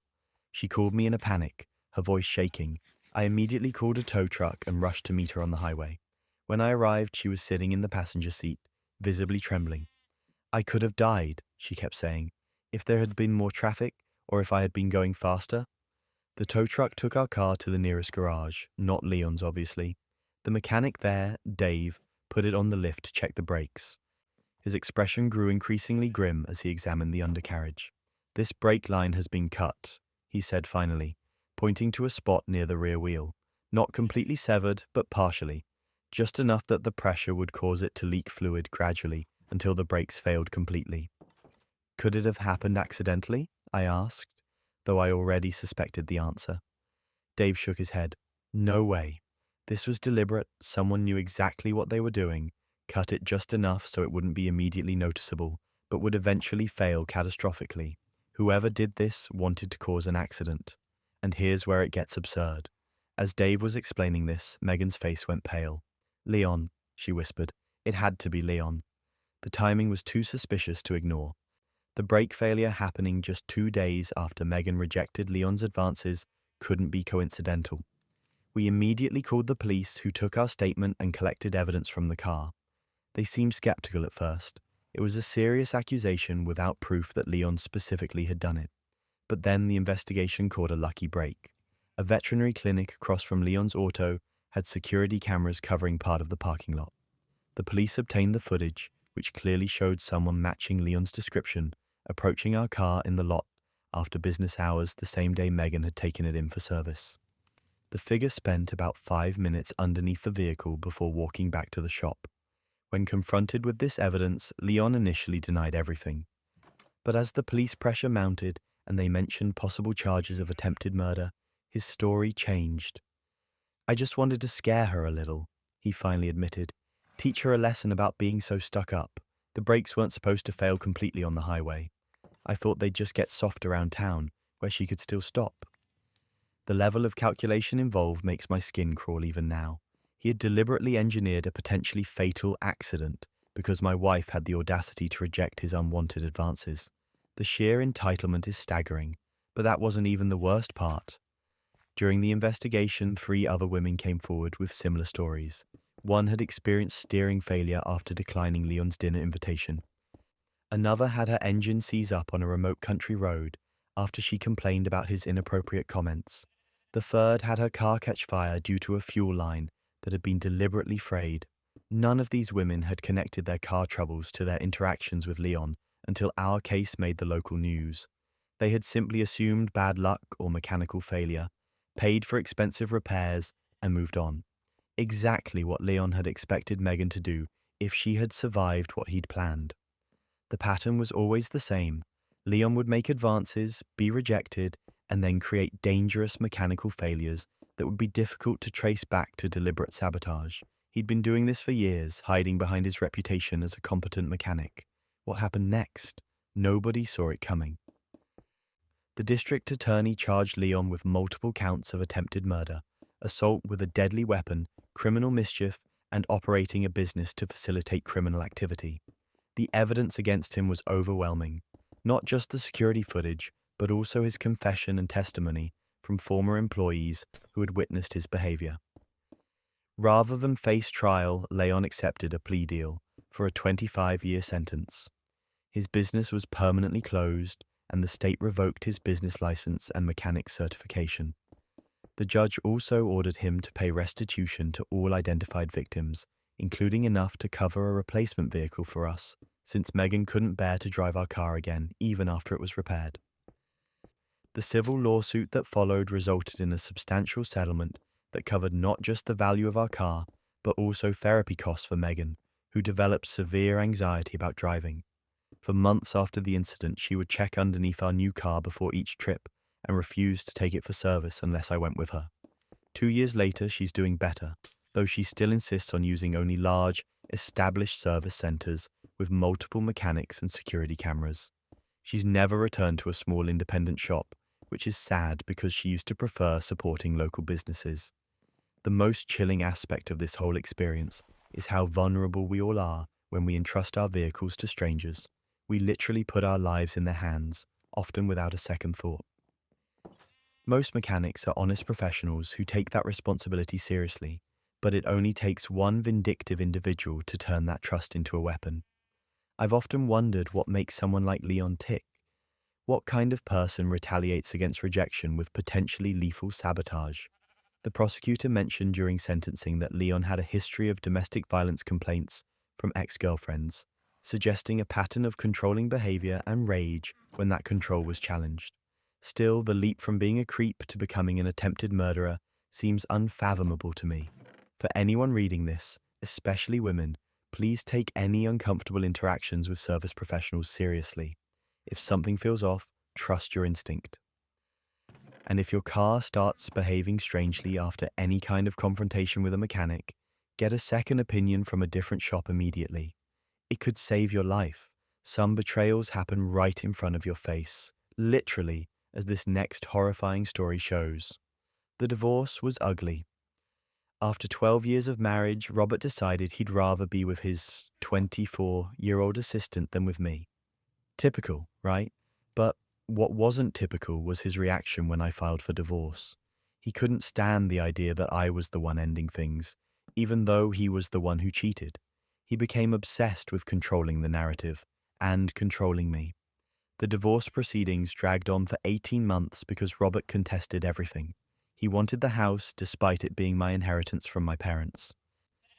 She called me in a panic, her voice shaking. I immediately called a tow truck and rushed to meet her on the highway. When I arrived, she was sitting in the passenger seat, visibly trembling. "I could have died," she kept saying, "if there had been more traffic or if I had been going faster." The tow truck took our car to the nearest garage, not Leon's obviously. The mechanic there, Dave, put it on the lift to check the brakes. His expression grew increasingly grim as he examined the undercarriage. "This brake line has been cut," he said finally, pointing to a spot near the rear wheel. "Not completely severed, but partially. Just enough that the pressure would cause it to leak fluid gradually until the brakes failed completely." "Could it have happened accidentally?" I asked, though I already suspected the answer. Dave shook his head. "No way. This was deliberate. Someone knew exactly what they were doing, cut it just enough so it wouldn't be immediately noticeable, but would eventually fail catastrophically. Whoever did this wanted to cause an accident. And here's where it gets absurd." As Dave was explaining this, Megan's face went pale. "Leon," she whispered. "It had to be Leon." The timing was too suspicious to ignore. The brake failure happening just 2 days after Megan rejected Leon's advances couldn't be coincidental. We immediately called the police, who took our statement and collected evidence from the car. They seemed skeptical at first. It was a serious accusation without proof that Leon specifically had done it. But then the investigation caught a lucky break. A veterinary clinic across from Leon's auto had security cameras covering part of the parking lot. The police obtained the footage, which clearly showed someone matching Leon's description, approaching our car in the lot after business hours the same day Megan had taken it in for service. The figure spent about 5 minutes underneath the vehicle before walking back to the shop. When confronted with this evidence, Leon initially denied everything. But as the police pressure mounted and they mentioned possible charges of attempted murder, his story changed. "I just wanted to scare her a little," he finally admitted. "Teach her a lesson about being so stuck up. The brakes weren't supposed to fail completely on the highway. I thought they'd just get soft around town, where she could still stop." The level of calculation involved makes my skin crawl even now. He had deliberately engineered a potentially fatal accident because my wife had the audacity to reject his unwanted advances. The sheer entitlement is staggering, but that wasn't even the worst part. During the investigation, 3 other women came forward with similar stories. One had experienced steering failure after declining Leon's dinner invitation. Another had her engine seize up on a remote country road after she complained about his inappropriate comments. The third had her car catch fire due to a fuel line that had been deliberately frayed. None of these women had connected their car troubles to their interactions with Leon until our case made the local news. They had simply assumed bad luck or mechanical failure, paid for expensive repairs, and moved on. Exactly what Leon had expected Megan to do if she had survived what he'd planned. The pattern was always the same. Leon would make advances, be rejected, and then create dangerous mechanical failures that would be difficult to trace back to deliberate sabotage. He'd been doing this for years, hiding behind his reputation as a competent mechanic. What happened next? Nobody saw it coming. The district attorney charged Leon with multiple counts of attempted murder, assault with a deadly weapon, criminal mischief, and operating a business to facilitate criminal activity. The evidence against him was overwhelming, not just the security footage, but also his confession and testimony from former employees who had witnessed his behavior. Rather than face trial, Leon accepted a plea deal for a 25-year sentence. His business was permanently closed, and the state revoked his business license and mechanic certification. The judge also ordered him to pay restitution to all identified victims, including enough to cover a replacement vehicle for us, since Megan couldn't bear to drive our car again, even after it was repaired. The civil lawsuit that followed resulted in a substantial settlement that covered not just the value of our car, but also therapy costs for Megan, who developed severe anxiety about driving. For months after the incident, she would check underneath our new car before each trip and refused to take it for service unless I went with her. 2 years later, she's doing better, though she still insists on using only large, established service centers with multiple mechanics and security cameras. She's never returned to a small independent shop, which is sad because she used to prefer supporting local businesses. The most chilling aspect of this whole experience is how vulnerable we all are when we entrust our vehicles to strangers. We literally put our lives in their hands, often without a second thought. Most mechanics are honest professionals who take that responsibility seriously, but it only takes one vindictive individual to turn that trust into a weapon. I've often wondered what makes someone like Leon tick. What kind of person retaliates against rejection with potentially lethal sabotage? The prosecutor mentioned during sentencing that Leon had a history of domestic violence complaints from ex-girlfriends, suggesting a pattern of controlling behavior and rage when that control was challenged. Still, the leap from being a creep to becoming an attempted murderer seems unfathomable to me. For anyone reading this, especially women, please take any uncomfortable interactions with service professionals seriously. If something feels off, trust your instinct. And if your car starts behaving strangely after any kind of confrontation with a mechanic, get a second opinion from a different shop immediately. It could save your life. Some betrayals happen right in front of your face, literally, as this next horrifying story shows. The divorce was ugly. After 12 years of marriage, Robert decided he'd rather be with his 24-year-old assistant than with me. Typical, right? But what wasn't typical was his reaction when I filed for divorce. He couldn't stand the idea that I was the one ending things, even though he was the one who cheated. He became obsessed with controlling the narrative and controlling me. The divorce proceedings dragged on for 18 months because Robert contested everything. He wanted the house despite it being my inheritance from my parents.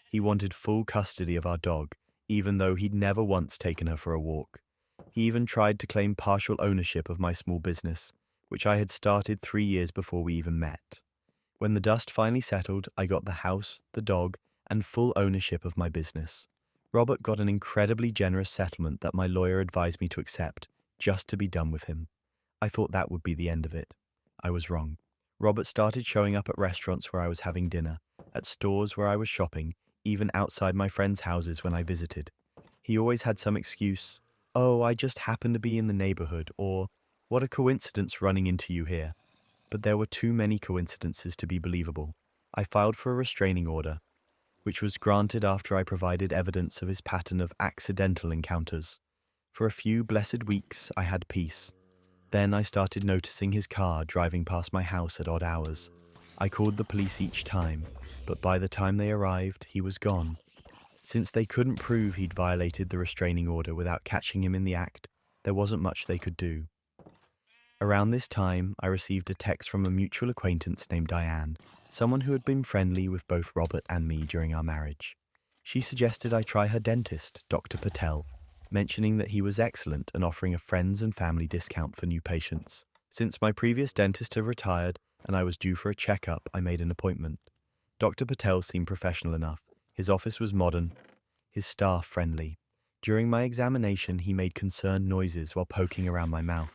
He wanted full custody of our dog, even though he'd never once taken her for a walk. He even tried to claim partial ownership of my small business, which I had started 3 years before we even met. When the dust finally settled, I got the house, the dog, and full ownership of my business. Robert got an incredibly generous settlement that my lawyer advised me to accept, just to be done with him. I thought that would be the end of it. I was wrong. Robert started showing up at restaurants where I was having dinner, at stores where I was shopping, even outside my friends' houses when I visited. He always had some excuse. Oh, I just happened to be in the neighborhood, or what a coincidence running into you here. But there were too many coincidences to be believable. I filed for a restraining order, which was granted after I provided evidence of his pattern of accidental encounters. For a few blessed weeks, I had peace. Then I started noticing his car driving past my house at odd hours. I called the police each time, but by the time they arrived, he was gone. Since they couldn't prove he'd violated the restraining order without catching him in the act, there wasn't much they could do. Around this time, I received a text from a mutual acquaintance named Diane, someone who had been friendly with both Robert and me during our marriage. She suggested I try her dentist, Dr. Patel, mentioning that he was excellent and offering a friends and family discount for new patients. Since my previous dentist had retired and I was due for a checkup, I made an appointment. Dr. Patel seemed professional enough. His office was modern, his staff friendly. During my examination, he made concerned noises while poking around my mouth.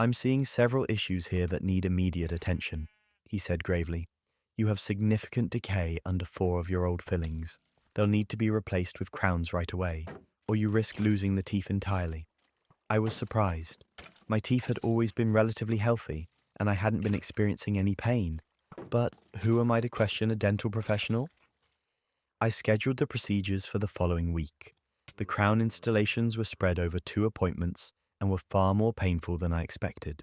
I'm seeing several issues here that need immediate attention, he said gravely. You have significant decay under 4 of your old fillings. They'll need to be replaced with crowns right away, or you risk losing the teeth entirely. I was surprised. My teeth had always been relatively healthy, and I hadn't been experiencing any pain. But who am I to question a dental professional? I scheduled the procedures for the following week. The crown installations were spread over 2 appointments and were far more painful than I expected.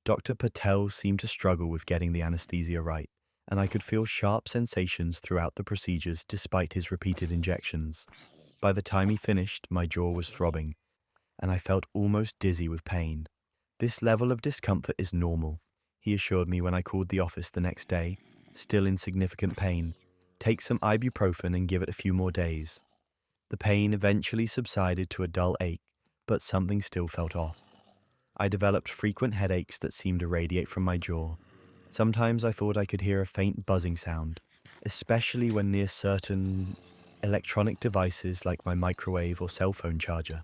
Dr. Patel seemed to struggle with getting the anesthesia right, and I could feel sharp sensations throughout the procedures despite his repeated injections. By the time he finished, my jaw was throbbing, and I felt almost dizzy with pain. This level of discomfort is normal, he assured me when I called the office the next day, still in significant pain. Take some ibuprofen and give it a few more days. The pain eventually subsided to a dull ache, but something still felt off. I developed frequent headaches that seemed to radiate from my jaw. Sometimes I thought I could hear a faint buzzing sound, especially when near certain electronic devices like my microwave or cell phone charger.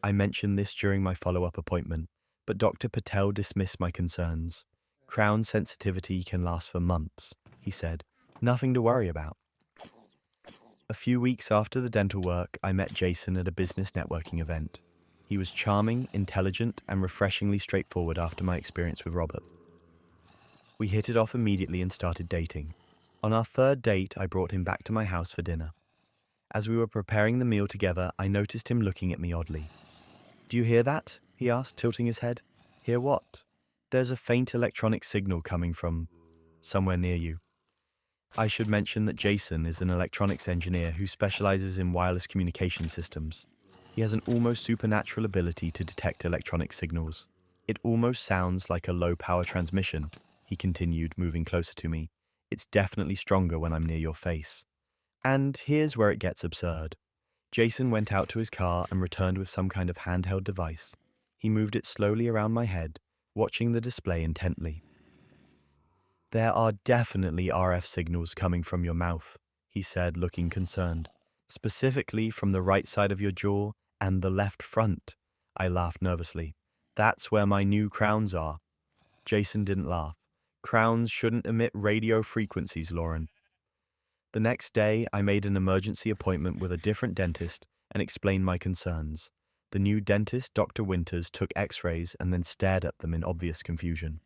I mentioned this during my follow-up appointment, but Dr. Patel dismissed my concerns. Crown sensitivity can last for months, he said. Nothing to worry about. A few weeks after the dental work, I met Jason at a business networking event. He was charming, intelligent, and refreshingly straightforward after my experience with Robert. We hit it off immediately and started dating. On our 3rd date, I brought him back to my house for dinner. As we were preparing the meal together, I noticed him looking at me oddly. "Do you hear that?" he asked, tilting his head. "Hear what?" "There's a faint electronic signal coming from somewhere near you." I should mention that Jason is an electronics engineer who specializes in wireless communication systems. He has an almost supernatural ability to detect electronic signals. "It almost sounds like a low-power transmission," he continued, moving closer to me. "It's definitely stronger when I'm near your face." And here's where it gets absurd. Jason went out to his car and returned with some kind of handheld device. He moved it slowly around my head, watching the display intently. "There are definitely RF signals coming from your mouth," he said, looking concerned. "Specifically from the right side of your jaw and the left front." I laughed nervously. "That's where my new crowns are." Jason didn't laugh. "Crowns shouldn't emit radio frequencies, Lauren." The next day, I made an emergency appointment with a different dentist and explained my concerns. The new dentist, Dr. Winters, took x-rays and then stared at them in obvious confusion.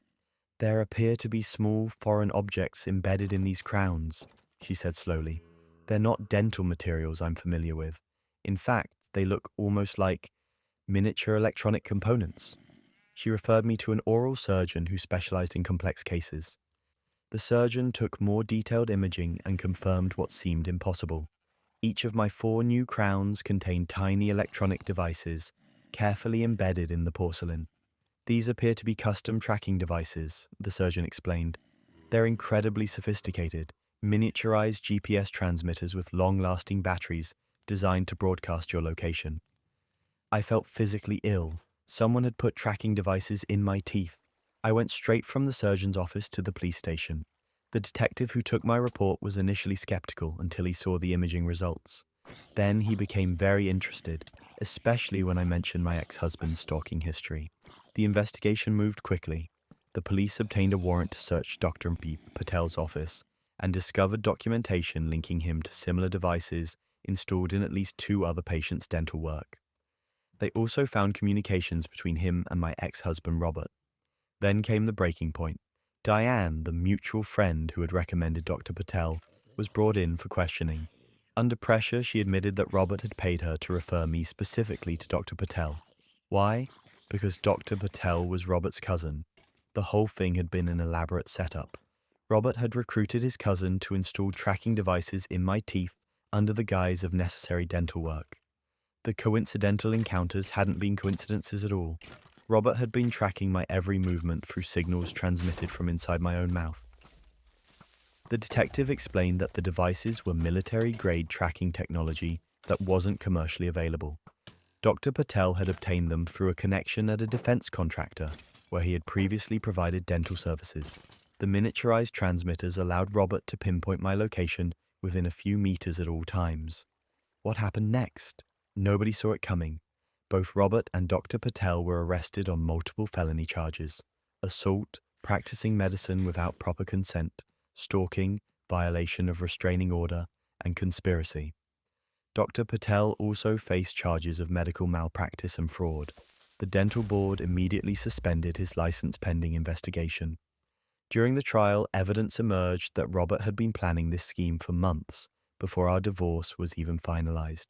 "There appear to be small foreign objects embedded in these crowns," she said slowly. "They're not dental materials I'm familiar with. In fact, they look almost like miniature electronic components." She referred me to an oral surgeon who specialized in complex cases. The surgeon took more detailed imaging and confirmed what seemed impossible. Each of my 4 new crowns contained tiny electronic devices, carefully embedded in the porcelain. "These appear to be custom tracking devices," the surgeon explained. "They're incredibly sophisticated, miniaturized GPS transmitters with long-lasting batteries designed to broadcast your location." I felt physically ill. Someone had put tracking devices in my teeth. I went straight from the surgeon's office to the police station. The detective who took my report was initially skeptical until he saw the imaging results. Then he became very interested, especially when I mentioned my ex-husband's stalking history. The investigation moved quickly. The police obtained a warrant to search Dr. Patel's office and discovered documentation linking him to similar devices installed in at least 2 other patients' dental work. They also found communications between him and my ex-husband Robert. Then came the breaking point. Diane, the mutual friend who had recommended Dr. Patel, was brought in for questioning. Under pressure, she admitted that Robert had paid her to refer me specifically to Dr. Patel. Why? Because Dr. Patel was Robert's cousin. The whole thing had been an elaborate setup. Robert had recruited his cousin to install tracking devices in my teeth under the guise of necessary dental work. The coincidental encounters hadn't been coincidences at all. Robert had been tracking my every movement through signals transmitted from inside my own mouth. The detective explained that the devices were military-grade tracking technology that wasn't commercially available. Dr. Patel had obtained them through a connection at a defense contractor, where he had previously provided dental services. The miniaturized transmitters allowed Robert to pinpoint my location within a few meters at all times. What happened next? Nobody saw it coming. Both Robert and Dr. Patel were arrested on multiple felony charges: assault, practicing medicine without proper consent, stalking, violation of restraining order, and conspiracy. Dr. Patel also faced charges of medical malpractice and fraud. The dental board immediately suspended his license pending investigation. During the trial, evidence emerged that Robert had been planning this scheme for months before our divorce was even finalized.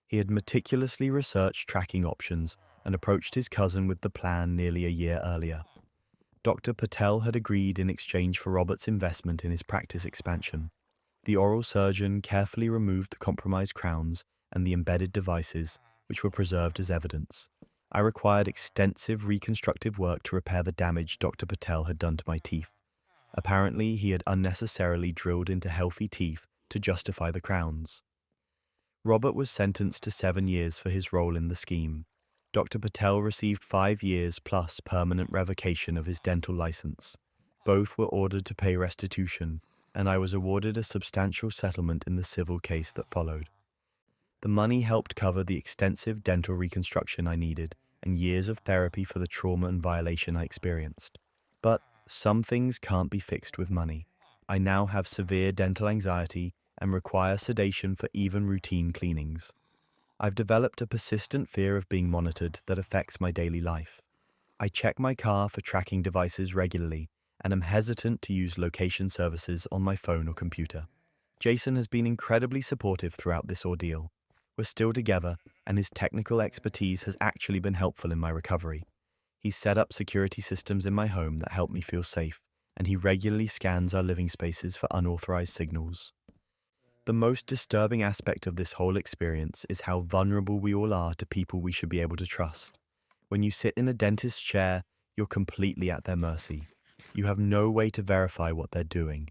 He had meticulously researched tracking options and approached his cousin with the plan nearly a year earlier. Dr. Patel had agreed in exchange for Robert's investment in his practice expansion. The oral surgeon carefully removed the compromised crowns and the embedded devices, which were preserved as evidence. I required extensive reconstructive work to repair the damage Dr. Patel had done to my teeth. Apparently, he had unnecessarily drilled into healthy teeth to justify the crowns. Robert was sentenced to 7 years for his role in the scheme. Dr. Patel received 5 years plus permanent revocation of his dental license. Both were ordered to pay restitution, and I was awarded a substantial settlement in the civil case that followed. The money helped cover the extensive dental reconstruction I needed and years of therapy for the trauma and violation I experienced. But some things can't be fixed with money. I now have severe dental anxiety and require sedation for even routine cleanings. I've developed a persistent fear of being monitored that affects my daily life. I check my car for tracking devices regularly and am hesitant to use location services on my phone or computer. Jason has been incredibly supportive throughout this ordeal. We're still together, and his technical expertise has actually been helpful in my recovery. He's set up security systems in my home that help me feel safe, and he regularly scans our living spaces for unauthorized signals. The most disturbing aspect of this whole experience is how vulnerable we all are to people we should be able to trust. When you sit in a dentist's chair, you're completely at their mercy. You have no way to verify what they're doing.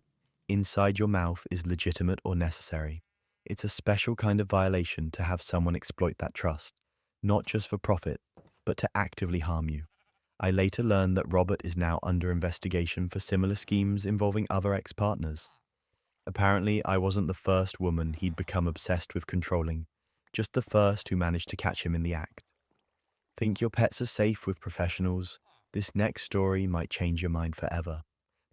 Inside your mouth is legitimate or necessary. It's a special kind of violation to have someone exploit that trust, not just for profit, but to actively harm you. I later learned that Robert is now under investigation for similar schemes involving other ex-partners. Apparently, I wasn't the first woman he'd become obsessed with controlling, just the first who managed to catch him in the act. Think your pets are safe with professionals? This next story might change your mind forever.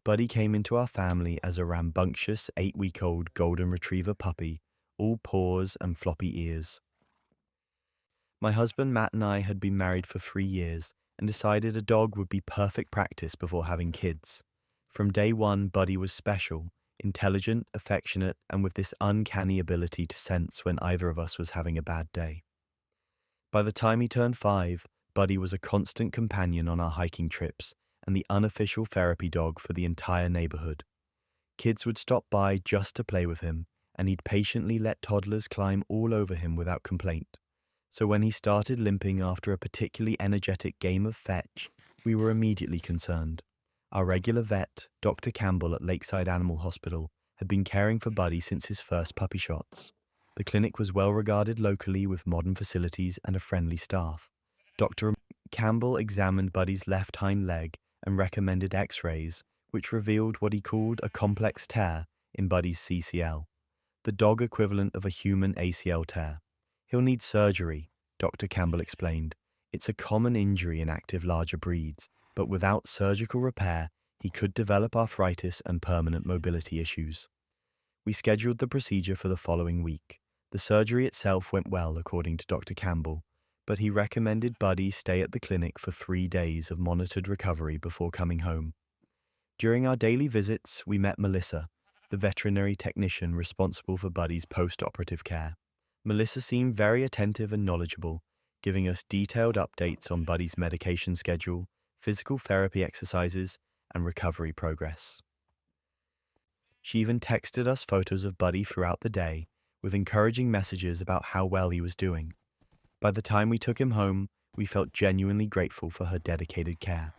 Buddy came into our family as a rambunctious 8-week-old golden retriever puppy, all paws and floppy ears. My husband Matt and I had been married for 3 years and decided a dog would be perfect practice before having kids. From day one, Buddy was special, intelligent, affectionate, and with this uncanny ability to sense when either of us was having a bad day. By the time he turned 5, Buddy was a constant companion on our hiking trips and the unofficial therapy dog for the entire neighborhood. Kids would stop by just to play with him, and he'd patiently let toddlers climb all over him without complaint. So when he started limping after a particularly energetic game of fetch, we were immediately concerned. Our regular vet, Dr. Campbell at Lakeside Animal Hospital, had been caring for Buddy since his first puppy shots. The clinic was well regarded locally with modern facilities and a friendly staff. Dr. Campbell examined Buddy's left hind leg and recommended x-rays, which revealed what he called a complex tear in Buddy's CCL, the dog equivalent of a human ACL tear. He'll need surgery, Dr. Campbell explained. It's a common injury in active larger breeds, but without surgical repair, he could develop arthritis and permanent mobility issues. We scheduled the procedure for the following week. The surgery itself went well, according to Dr. Campbell, but he recommended Buddy stay at the clinic for 3 days of monitored recovery before coming home. During our daily visits, we met Melissa, the veterinary technician responsible for Buddy's post-operative care. Melissa seemed very attentive and knowledgeable, giving us detailed updates on Buddy's medication schedule, physical therapy exercises, and recovery progress. She even texted us photos of Buddy throughout the day, with encouraging messages about how well he was doing. By the time we took him home, we felt genuinely grateful for her dedicated care.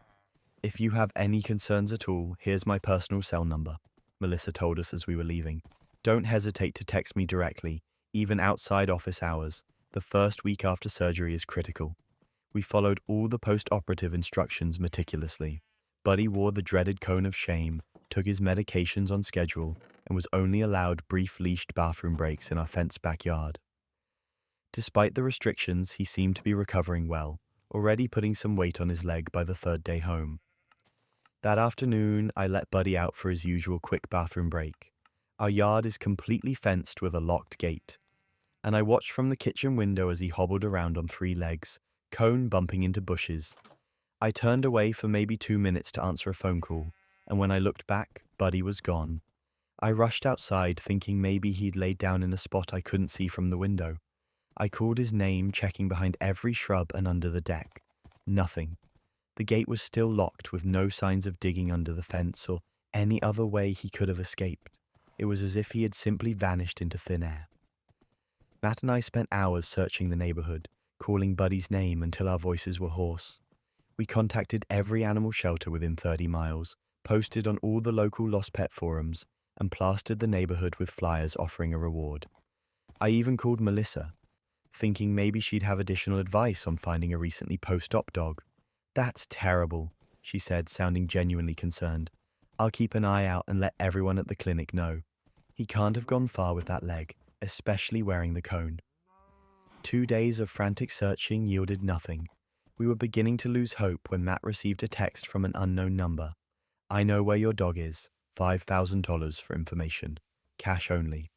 "If you have any concerns at all, here's my personal cell number," Melissa told us as we were leaving. "Don't hesitate to text me directly, even outside office hours. The first week after surgery is critical." We followed all the post-operative instructions meticulously. Buddy wore the dreaded cone of shame, took his medications on schedule, and was only allowed brief leashed bathroom breaks in our fenced backyard. Despite the restrictions, he seemed to be recovering well, already putting some weight on his leg by the 3rd day home. That afternoon, I let Buddy out for his usual quick bathroom break. Our yard is completely fenced with a locked gate, and I watched from the kitchen window as he hobbled around on 3 legs, cone bumping into bushes. I turned away for maybe 2 minutes to answer a phone call, and when I looked back, Buddy was gone. I rushed outside thinking maybe he'd laid down in a spot I couldn't see from the window. I called his name, checking behind every shrub and under the deck. Nothing. The gate was still locked with no signs of digging under the fence or any other way he could have escaped. It was as if he had simply vanished into thin air. Matt and I spent hours searching the neighborhood, calling Buddy's name until our voices were hoarse. We contacted every animal shelter within 30 miles, posted on all the local lost pet forums, and plastered the neighborhood with flyers offering a reward. I even called Melissa, thinking maybe she'd have additional advice on finding a recently post-op dog. "That's terrible," she said, sounding genuinely concerned. "I'll keep an eye out and let everyone at the clinic know. He can't have gone far with that leg, especially wearing the cone." 2 days of frantic searching yielded nothing. We were beginning to lose hope when Matt received a text from an unknown number. "I know where your dog is. $5,000 for information. Cash only."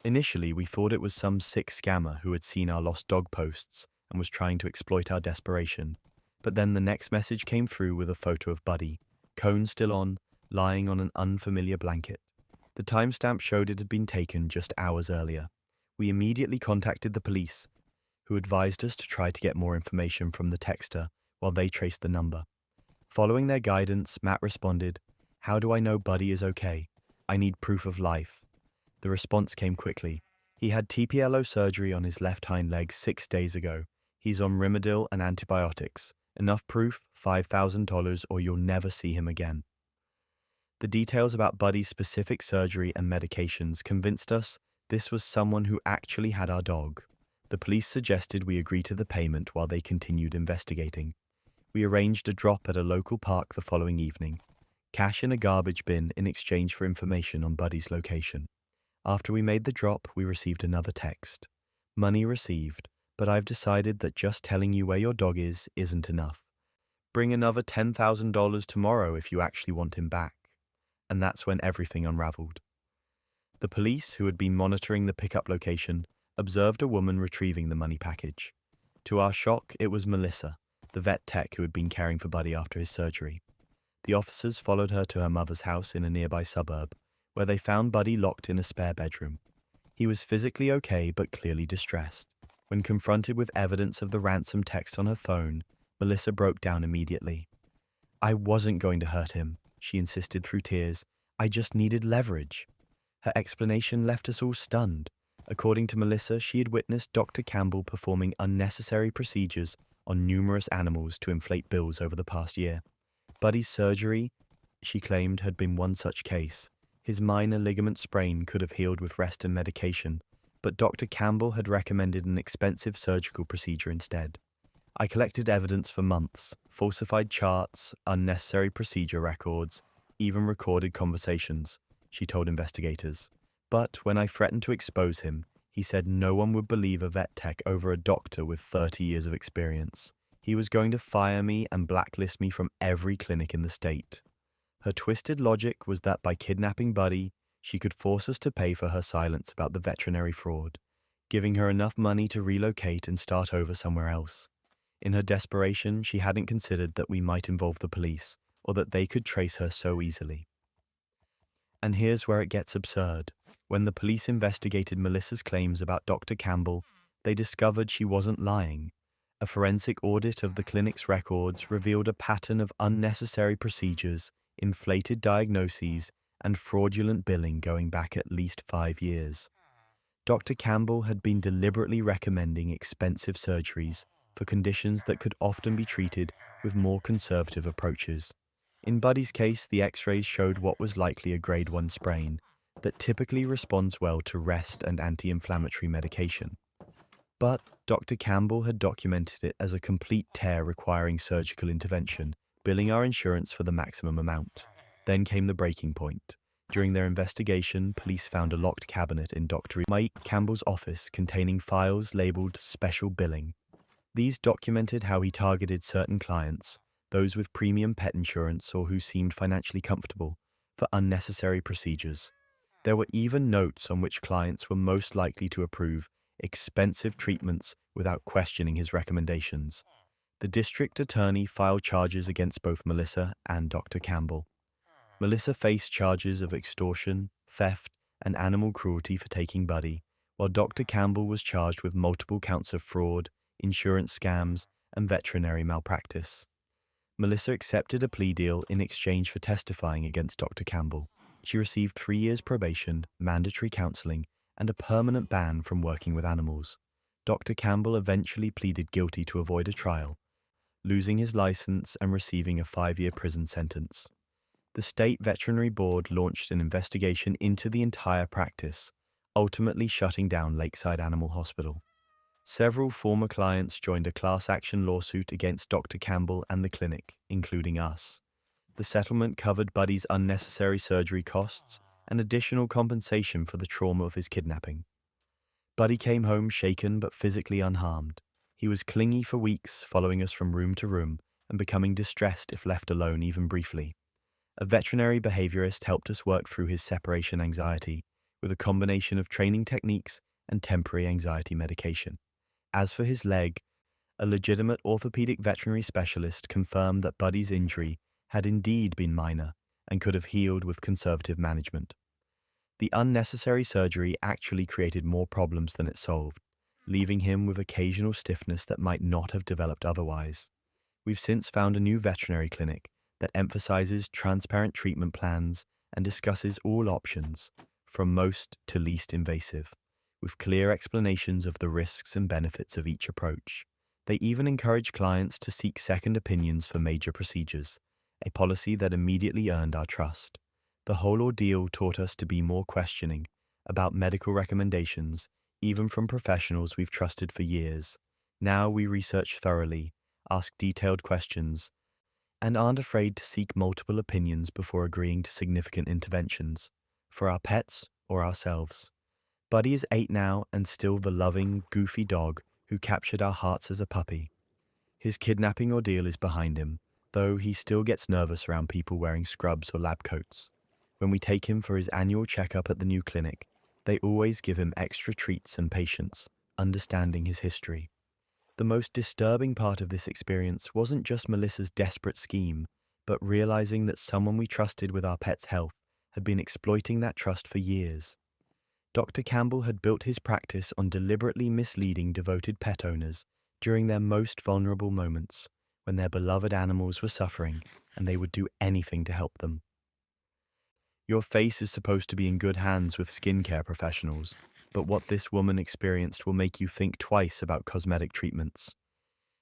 Initially, we thought it was some sick scammer who had seen our lost dog posts and was trying to exploit our desperation. But then the next message came through with a photo of Buddy, cone still on, lying on an unfamiliar blanket. The timestamp showed it had been taken just hours earlier. We immediately contacted the police, who advised us to try to get more information from the texter while they traced the number. Following their guidance, Matt responded, "How do I know Buddy is okay? I need proof of life." The response came quickly. "He had TPLO surgery on his left hind leg 6 days ago. He's on Rimadyl and antibiotics. Enough proof, $5,000 or you'll never see him again." The details about Buddy's specific surgery and medications convinced us this was someone who actually had our dog. The police suggested we agree to the payment while they continued investigating. We arranged a drop at a local park the following evening. Cash in a garbage bin in exchange for information on Buddy's location. After we made the drop, we received another text. "Money received, but I've decided that just telling you where your dog is isn't enough. Bring another $10,000 tomorrow if you actually want him back." And that's when everything unraveled. The police, who had been monitoring the pickup location, observed a woman retrieving the money package. To our shock, it was Melissa, the vet tech who had been caring for Buddy after his surgery. The officers followed her to her mother's house in a nearby suburb, where they found Buddy locked in a spare bedroom. He was physically okay but clearly distressed. When confronted with evidence of the ransom text on her phone, Melissa broke down immediately. "I wasn't going to hurt him," she insisted through tears. "I just needed leverage." Her explanation left us all stunned. According to Melissa, she had witnessed Dr. Campbell performing unnecessary procedures on numerous animals to inflate bills over the past year. Buddy's surgery, she claimed, had been one such case. His minor ligament sprain could have healed with rest and medication, but Dr. Campbell had recommended an expensive surgical procedure instead. I collected evidence for months, falsified charts, unnecessary procedure records, even recorded conversations, she told investigators. But when I threatened to expose him, he said no one would believe a vet tech over a doctor with 30 years of experience. He was going to fire me and blacklist me from every clinic in the state. Her twisted logic was that by kidnapping Buddy, she could force us to pay for her silence about the veterinary fraud, giving her enough money to relocate and start over somewhere else. In her desperation, she hadn't considered that we might involve the police, or that they could trace her so easily. And here's where it gets absurd. When the police investigated Melissa's claims about Dr. Campbell, they discovered she wasn't lying. A forensic audit of the clinic's records revealed a pattern of unnecessary procedures, inflated diagnoses, and fraudulent billing going back at least 5 years. Dr. Campbell had been deliberately recommending expensive surgeries for conditions that could often be treated with more conservative approaches. In Buddy's case, the x-rays showed what was likely a grade 1 sprain that typically responds well to rest and anti-inflammatory medication. But Dr. Campbell had documented it as a complete tear requiring surgical intervention, billing our insurance for the maximum amount. Then came the breaking point. During their investigation, police found a locked cabinet in Dr. Mike Campbell's office containing files labeled special billing. These documented how he targeted certain clients, those with premium pet insurance or who seemed financially comfortable, for unnecessary procedures. There were even notes on which clients were most likely to approve expensive treatments without questioning his recommendations. The district attorney filed charges against both Melissa and Dr. Campbell. Melissa faced charges of extortion, theft, and animal cruelty for taking Buddy, while Dr. Campbell was charged with multiple counts of fraud, insurance scams, and veterinary malpractice. Melissa accepted a plea deal in exchange for testifying against Dr. Campbell. She received 3 years probation, mandatory counseling, and a permanent ban from working with animals. Dr. Campbell eventually pleaded guilty to avoid a trial, losing his license and receiving a 5-year prison sentence. The State Veterinary Board launched an investigation into the entire practice, ultimately shutting down Lakeside Animal Hospital. Several former clients joined a class action lawsuit against Dr. Campbell and the clinic, including us. The settlement covered Buddy's unnecessary surgery costs and additional compensation for the trauma of his kidnapping. Buddy came home shaken but physically unharmed. He was clingy for weeks, following us from room to room and becoming distressed if left alone even briefly. A veterinary behaviorist helped us work through his separation anxiety with a combination of training techniques and temporary anxiety medication. As for his leg, a legitimate orthopedic veterinary specialist confirmed that Buddy's injury had indeed been minor and could have healed with conservative management. The unnecessary surgery actually created more problems than it solved, leaving him with occasional stiffness that might not have developed otherwise. We've since found a new veterinary clinic that emphasizes transparent treatment plans and discusses all options, from most to least invasive, with clear explanations of the risks and benefits of each approach. They even encourage clients to seek second opinions for major procedures, a policy that immediately earned our trust. The whole ordeal taught us to be more questioning about medical recommendations, even from professionals we've trusted for years. Now we research thoroughly, ask detailed questions, and aren't afraid to seek multiple opinions before agreeing to significant interventions, for our pets or ourselves. Buddy is 8 now and still the loving, goofy dog who captured our hearts as a puppy. His kidnapping ordeal is behind him, though he still gets nervous around people wearing scrubs or lab coats. When we take him for his annual checkup at the new clinic, they always give him extra treats and patience, understanding his history. The most disturbing part of this experience wasn't just Melissa's desperate scheme, but realizing that someone we trusted with our pet's health had been exploiting that trust for years. Dr. Campbell had built his practice on deliberately misleading devoted pet owners during their most vulnerable moments, when their beloved animals were suffering and they would do anything to help them. Your face is supposed to be in good hands with skincare professionals, but what this woman experienced will make you think twice about cosmetic treatments.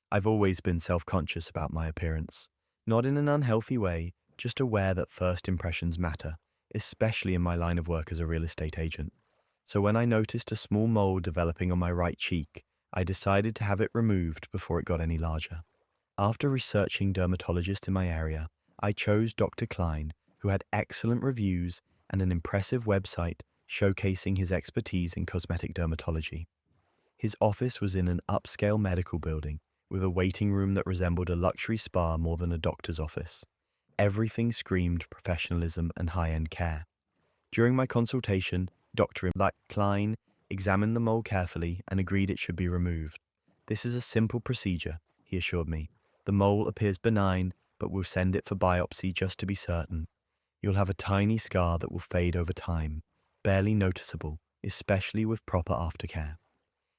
I've always been self-conscious about my appearance, not in an unhealthy way, just aware that first impressions matter, especially in my line of work as a real estate agent. So when I noticed a small mole developing on my right cheek, I decided to have it removed before it got any larger. After researching dermatologists in my area, I chose Dr. Klein, who had excellent reviews and an impressive website showcasing his expertise in cosmetic dermatology. His office was in an upscale medical building with a waiting room that resembled a luxury spa more than a doctor's office. Everything screamed professionalism and high-end care. During my consultation, Dr. Klein examined the mole carefully and agreed it should be removed. "This is a simple procedure," he assured me. "The mole appears benign, but we'll send it for biopsy just to be certain. You'll have a tiny scar that will fade over time, barely noticeable, especially with proper aftercare."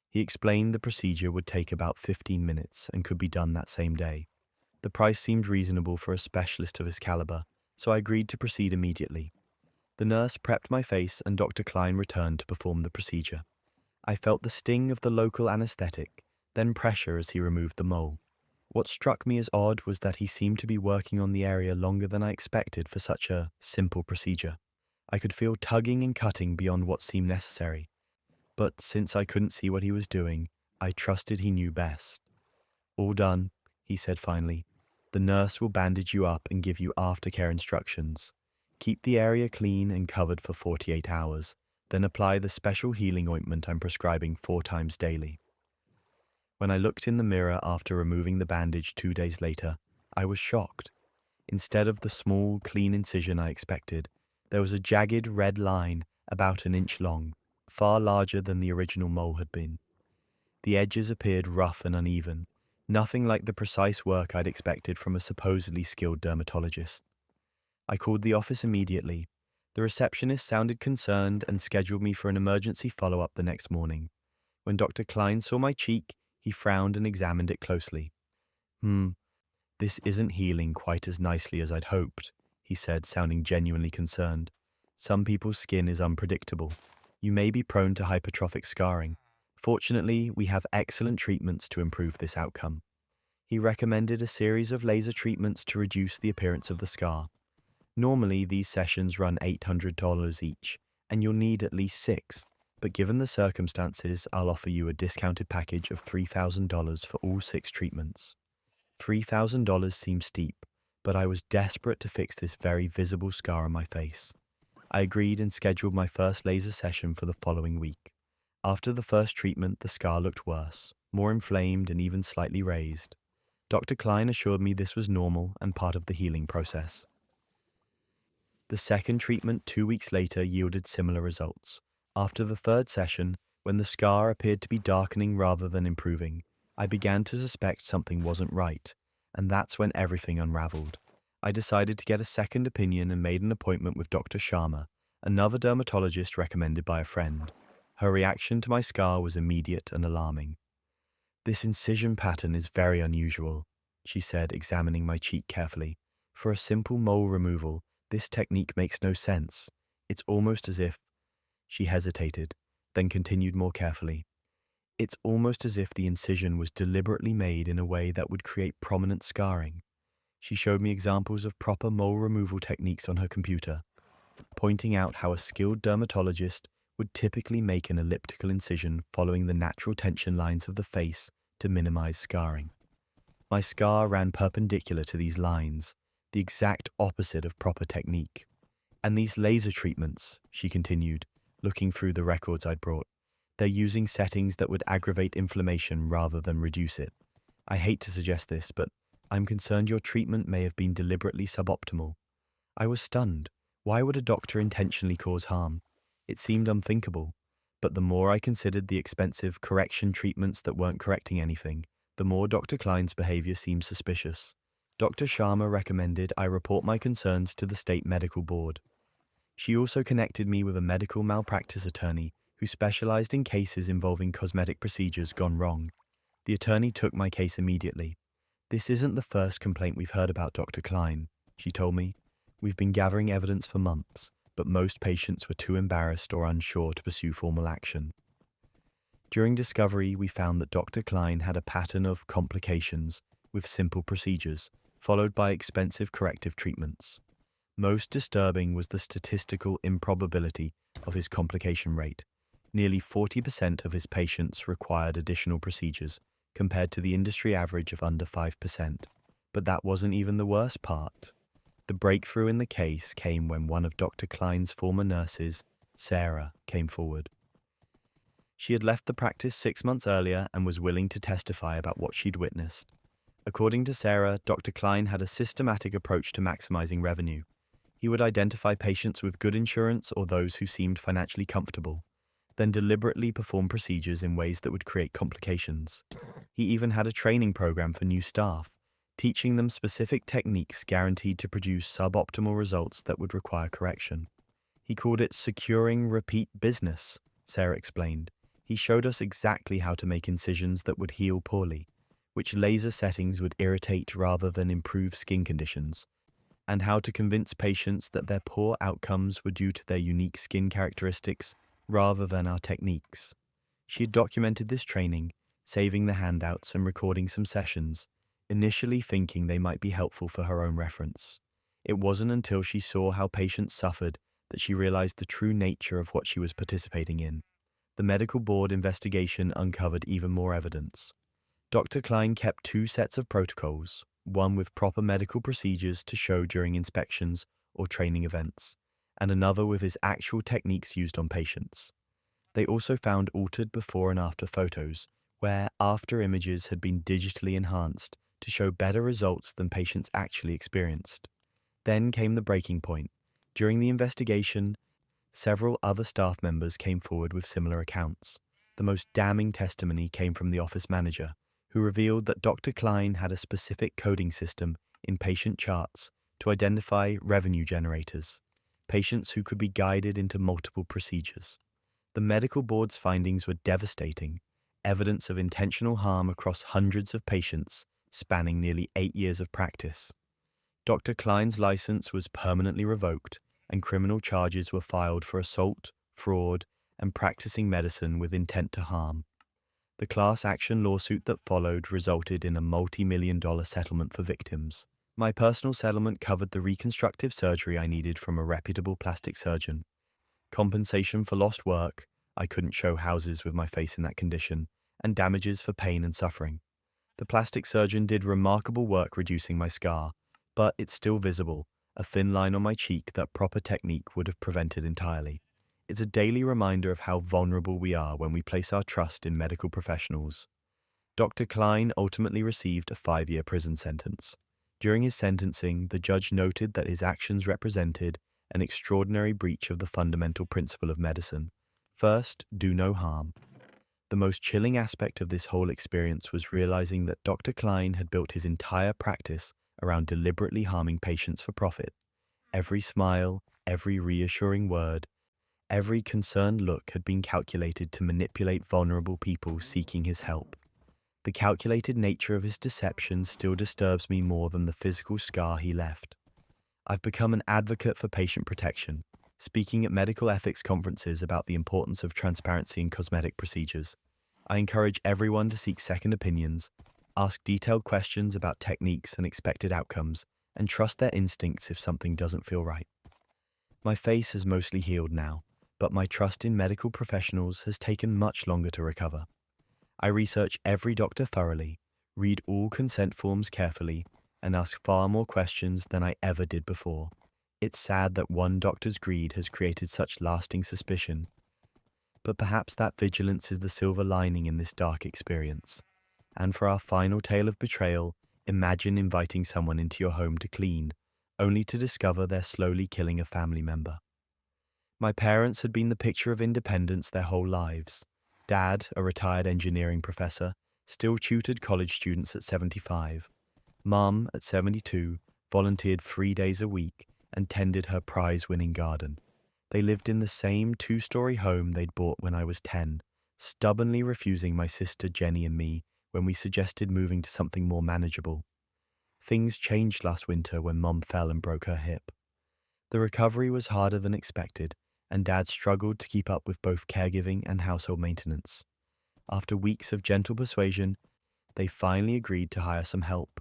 He explained the procedure would take about 15 minutes and could be done that same day. The price seemed reasonable for a specialist of his caliber, so I agreed to proceed immediately. The nurse prepped my face and Dr. Klein returned to perform the procedure. I felt the sting of the local anesthetic, then pressure as he removed the mole. What struck me as odd was that he seemed to be working on the area longer than I expected for such a simple procedure. I could feel tugging and cutting beyond what seemed necessary, but since I couldn't see what he was doing, I trusted he knew best. "All done," he said finally. "The nurse will bandage you up and give you aftercare instructions. Keep the area clean and covered for 48 hours, then apply the special healing ointment I'm prescribing 4 times daily." When I looked in the mirror after removing the bandage 2 days later, I was shocked. Instead of the small, clean incision I expected, there was a jagged red line about 1 inch long, far larger than the original mole had been. The edges appeared rough and uneven, Nothing like the precise work I'd expected from a supposedly skilled dermatologist. I called the office immediately. The receptionist sounded concerned and scheduled me for an emergency follow-up the next morning. When Dr. Klein saw my cheek, he frowned and examined it closely. This isn't healing quite as nicely as I'd hoped, he said, sounding genuinely concerned. Some people's skin is unpredictable. You may be prone to hypertrophic scarring. Fortunately, we have excellent treatments to improve this outcome. He recommended a series of laser treatments to reduce the appearance of the scar. Normally, these sessions run $800 each, and you'll need at least 6. But given the circumstances, I'll offer you a discounted package of $3,000 for all 6 treatments. $3,000 seemed steep, but I was desperate to fix this very visible scar on my face. I agreed and scheduled my first laser session for the following week. After the first treatment, the scar looked worse, more inflamed and even slightly raised. Dr. Klein assured me this was normal and part of the healing process. The second treatment 2 weeks later yielded similar results. After the third session, when the scar appeared to be darkening rather than improving, I began to suspect something wasn't right, and that's when everything unraveled. I decided to get a second opinion and made an appointment with Dr. Sharma, another dermatologist recommended by a friend. Her reaction to my scar was immediate and alarming. "This incision pattern is very unusual," she said, examining my cheek carefully. "For a simple mole removal, this technique makes no sense. It's almost as if—" She hesitated, then continued more carefully. "It's almost as if the incision was deliberately made in a way that would create prominent scarring." She showed me examples of proper mole removal techniques on her computer, pointing out how a skilled dermatologist would typically make an elliptical incision following the natural tension lines of the face to minimize scarring. My scar ran perpendicular to these lines, the exact opposite of proper technique. "And these laser treatments," she continued, looking through the records I'd brought, "they're using settings that would aggravate inflammation rather than reduce it. I hate to suggest this, but I'm concerned your treatment may have been deliberately suboptimal." I was stunned. Why would a doctor intentionally cause harm? It seemed unthinkable. But the more I considered the expensive correction treatments that weren't correcting anything, the more Dr. Klein's behavior seemed suspicious. Dr. Sharma recommended I report my concerns to the state medical board. She also connected me with a medical malpractice attorney who specialized in cases involving cosmetic procedures gone wrong. The attorney took my case immediately. "This isn't the first complaint we've heard about Dr. Klein," she told me. "We've been gathering evidence for months, but most patients were too embarrassed or unsure to pursue formal action." During discovery, we found that Dr. Klein had a pattern of complications with simple procedures, followed by expensive corrective treatments. Most disturbing was the statistical improbability of his complication rate. Nearly 40% of his patients required additional procedures, compared to the industry average of under 5%. But that wasn't even the worst part. The breakthrough in the case came when one of Dr. Klein's former nurses, Sarah, came forward. She had left the practice 6 months earlier and was willing to testify about what she'd witnessed. According to Sarah, Dr. Klein had a systematic approach to maximizing revenue. He would identify patients with good insurance or those who seemed financially comfortable, then deliberately perform procedures in ways that would create complications. He even had a training program for new staff, teaching them specific techniques guaranteed to produce suboptimal results that would require correction. He called it securing repeat business, Sarah explained. He showed us exactly how to make incisions that would heal poorly, which laser settings would irritate rather than improve skin conditions, and how to convince patients that their poor outcomes were due to their unique skin characteristics rather than our techniques. She had documented this training, saving the handouts and recording some sessions, initially thinking they might be helpful for her own reference. It wasn't until she saw how patients suffered that she realized the true nature of what she was participating in. The medical board investigation uncovered even more evidence. Dr. Klein kept 2 sets of protocols, one with proper medical procedures to show during inspections or training events, and another with his actual techniques used on patients. They also found altered before and after photos, where after images had been digitally enhanced to show better results than patients actually experienced. Then came the breaking point. During the investigation, several other staff members came forward with similar accounts. The most damning testimony came from the office manager, who revealed that Dr. Klein had a specific coding system in patient charts to identify revenue generators, patients who could be guided into multiple procedures. The medical board's findings were devastating, evidence of intentional harm across hundreds of patients spanning nearly 8 years of practice. Dr. Klein's license was permanently revoked, and criminal charges were filed for assault, fraud, and practicing medicine with intent to harm. The class action lawsuit that followed resulted in a multi-million-dollar settlement for victims. My personal settlement covered the reconstructive surgery I needed from a reputable plastic surgeon, compensation for lost work — I couldn't show houses with my face in that condition — and damages for pain and suffering. The plastic surgeon did remarkable work reducing my scar, but it's still visible, a thin line on my cheek that proper technique would have prevented entirely. It's a daily reminder of how vulnerable we are when we place our trust in medical professionals. Dr. Klein ultimately received a 5-year prison sentence. During his sentencing, the judge noted that his actions represented an extraordinary breach of the fundamental principle of medicine. First, do no harm. The most chilling aspect of this whole experience was realizing that Dr. Klein had built his entire practice around deliberately harming patients for profit. Every smile, every reassuring word, every concerned look had been calculated to manipulate vulnerable people seeking his help. The calculated nature of his deception still disturbs me more than the physical scar he left. I've become an advocate for patient protection, speaking at medical ethics conferences about the importance of transparency in cosmetic procedures. I encourage everyone to seek second opinions, ask detailed questions about techniques and expected outcomes, and trust their instincts if something doesn't feel right. My face has mostly healed now, but my trust in medical professionals has taken much longer to recover. I research every doctor thoroughly, read all consent forms carefully, and ask far more questions than I ever did before. It's sad that one doctor's greed has created such lasting suspicion, but perhaps that vigilance is the silver lining in this dark experience. And for our final tale of betrayal, imagine inviting someone into your home to clean, only to discover they're slowly killing a family member. My parents had been the picture of independence their whole lives. Dad, a retired engineering professor, still tutored college students at 75. Mom, at 72, volunteered 3 days a week and tended her prize-winning garden. They lived in the same 2-story home they'd bought when I was 10, stubbornly refusing my sister Jenny and me when we suggested moving to something more manageable. Things changed last winter when Mom fell and broke her hip. The recovery was harder than expected, and Dad struggled to keep up with both caregiving and household maintenance. After weeks of gentle persuasion, they finally agreed to hire some help.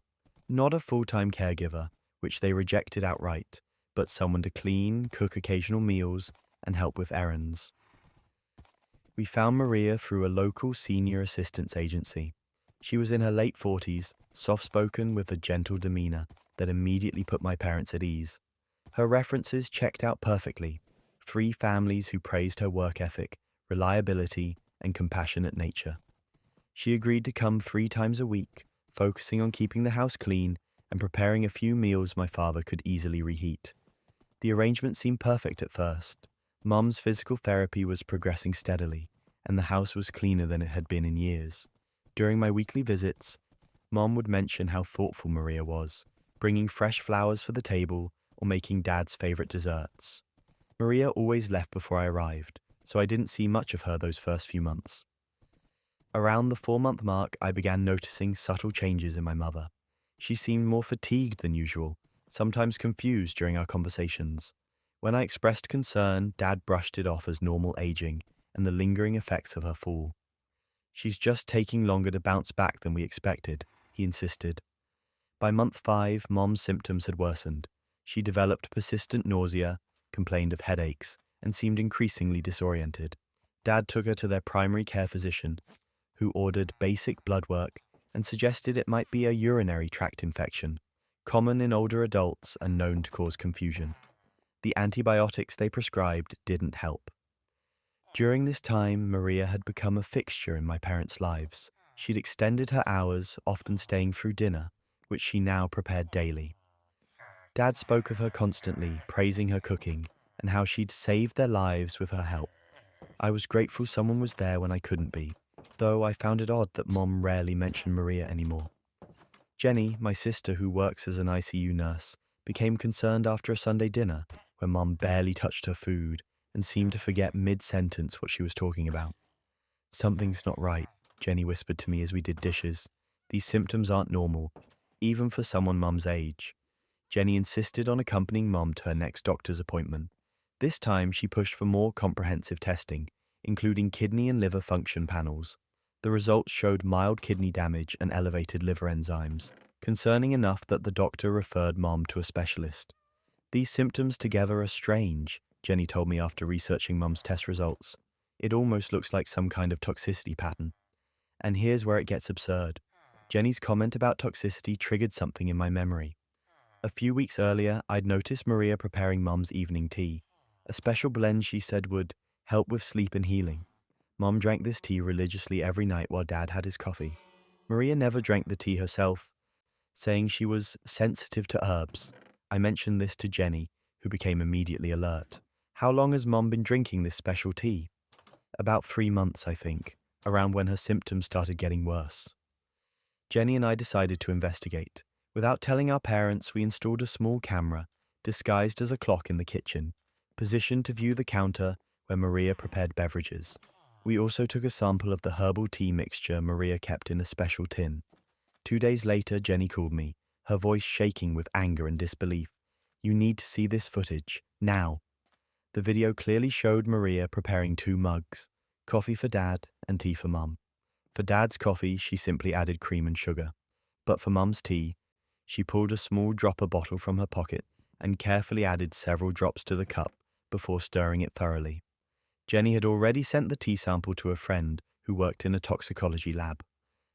Not a full-time caregiver, which they rejected outright, but someone to clean, cook occasional meals, and help with errands. We found Maria through a local senior assistance agency. She was in her late 40s, soft-spoken with a gentle demeanor that immediately put my parents at ease. Her references checked out perfectly: 3 families who praised her work ethic, reliability, and compassionate nature. She agreed to come 3 times a week, focusing on keeping the house clean and preparing a few meals my father could easily reheat. The arrangement seemed perfect at first. Mom's physical therapy was progressing steadily, and the house was cleaner than it had been in years. During my weekly visits, Mom would mention how thoughtful Maria was, bringing fresh flowers for the table or making Dad's favorite desserts. Maria always left before I arrived, so I didn't see much of her those first few months. Around the 4-month mark, I began noticing subtle changes in my mother. She seemed more fatigued than usual, sometimes confused during our conversations. When I expressed concern, Dad brushed it off as normal aging and the lingering effects of her fall. "She's just taking longer to bounce back than we expected," he insisted. By month 5, Mom's symptoms had worsened. She developed persistent nausea, complained of headaches, and seemed increasingly disoriented. Dad took her to their primary care physician, who ordered basic blood work and suggested it might be a urinary tract infection, common in older adults and known to cause confusion. The antibiotics they prescribed didn't help. During this time, Maria had become a fixture in my parents' lives. She'd extended her hours, often staying through dinner, which she now prepared daily. Dad spoke of her constantly, praising her cooking and how she'd saved their lives with her help. I was grateful someone was there when I couldn't be. though I found it odd that Mom rarely mentioned Maria anymore. Jenny, my sister who works as an ICU nurse, became concerned after a Sunday dinner when Mom barely touched her food and seemed to forget mid-sentence what she was talking about. "Something's not right," Jenny whispered to me as we did dishes. "These symptoms aren't normal, even for someone Mum's age." Jenny insisted on accompanying Mom to her next doctor's appointment. This time she pushed for more comprehensive testing, including kidney and liver function panels. The results showed mild kidney damage and elevated liver enzymes, concerning enough that the doctor referred Mom to a specialist. "These symptoms together are strange," Jenny told me after researching Mum's test results. "It almost looks like some kind of toxicity pattern." And here's where it gets absurd. Jenny's comment about toxicity triggered something in my memory. A few weeks earlier, I'd noticed Maria preparing Mum's evening tea, a special blend she said would help with sleep and healing. Mum drank this tea religiously every night while Dad had his coffee. Maria never drank the tea herself, saying she was sensitive to herbs. I mentioned this to Jenny, who became immediately alert. "How long has Mom been drinking this special tea?" "About 3 months, I think, around when her symptoms started getting worse." Jenny and I decided to investigate. Without telling our parents, we installed a small camera, disguised as a clock in the kitchen, positioned to view the counter where Maria prepared beverages. We also took a sample of the herbal tea mixture Maria kept in a special tin. 2 days later, Jenny called me, her voice shaking with anger and disbelief. "You need to see this footage, now." The video clearly showed Maria preparing 2 mugs, coffee for Dad and tea for Mum. For Dad's coffee, she simply added cream and sugar. But for Mum's tea, she pulled a small dropper bottle from her pocket and carefully added several drops to the cup before stirring it thoroughly. Jenny had already sent the tea sample to a friend who worked in a toxicology lab.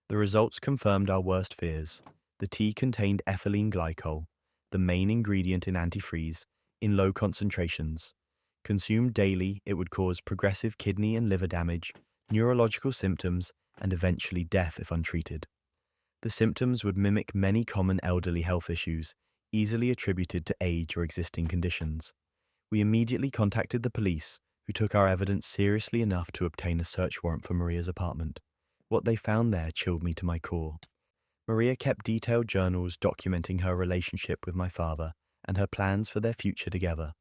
The results confirmed our worst fears. The tea contained ethylene glycol, the main ingredient in antifreeze, in low concentrations. Consumed daily, it would cause progressive kidney and liver damage, neurological symptoms, and eventually death if untreated. The symptoms would mimic many common elderly health issues, easily attributed to age or existing conditions. We immediately contacted the police, who took our evidence seriously enough to obtain a search warrant for Maria's apartment. What they found there chilled me to my core. Maria kept detailed journals documenting her relationship with my father and her plans for their future together.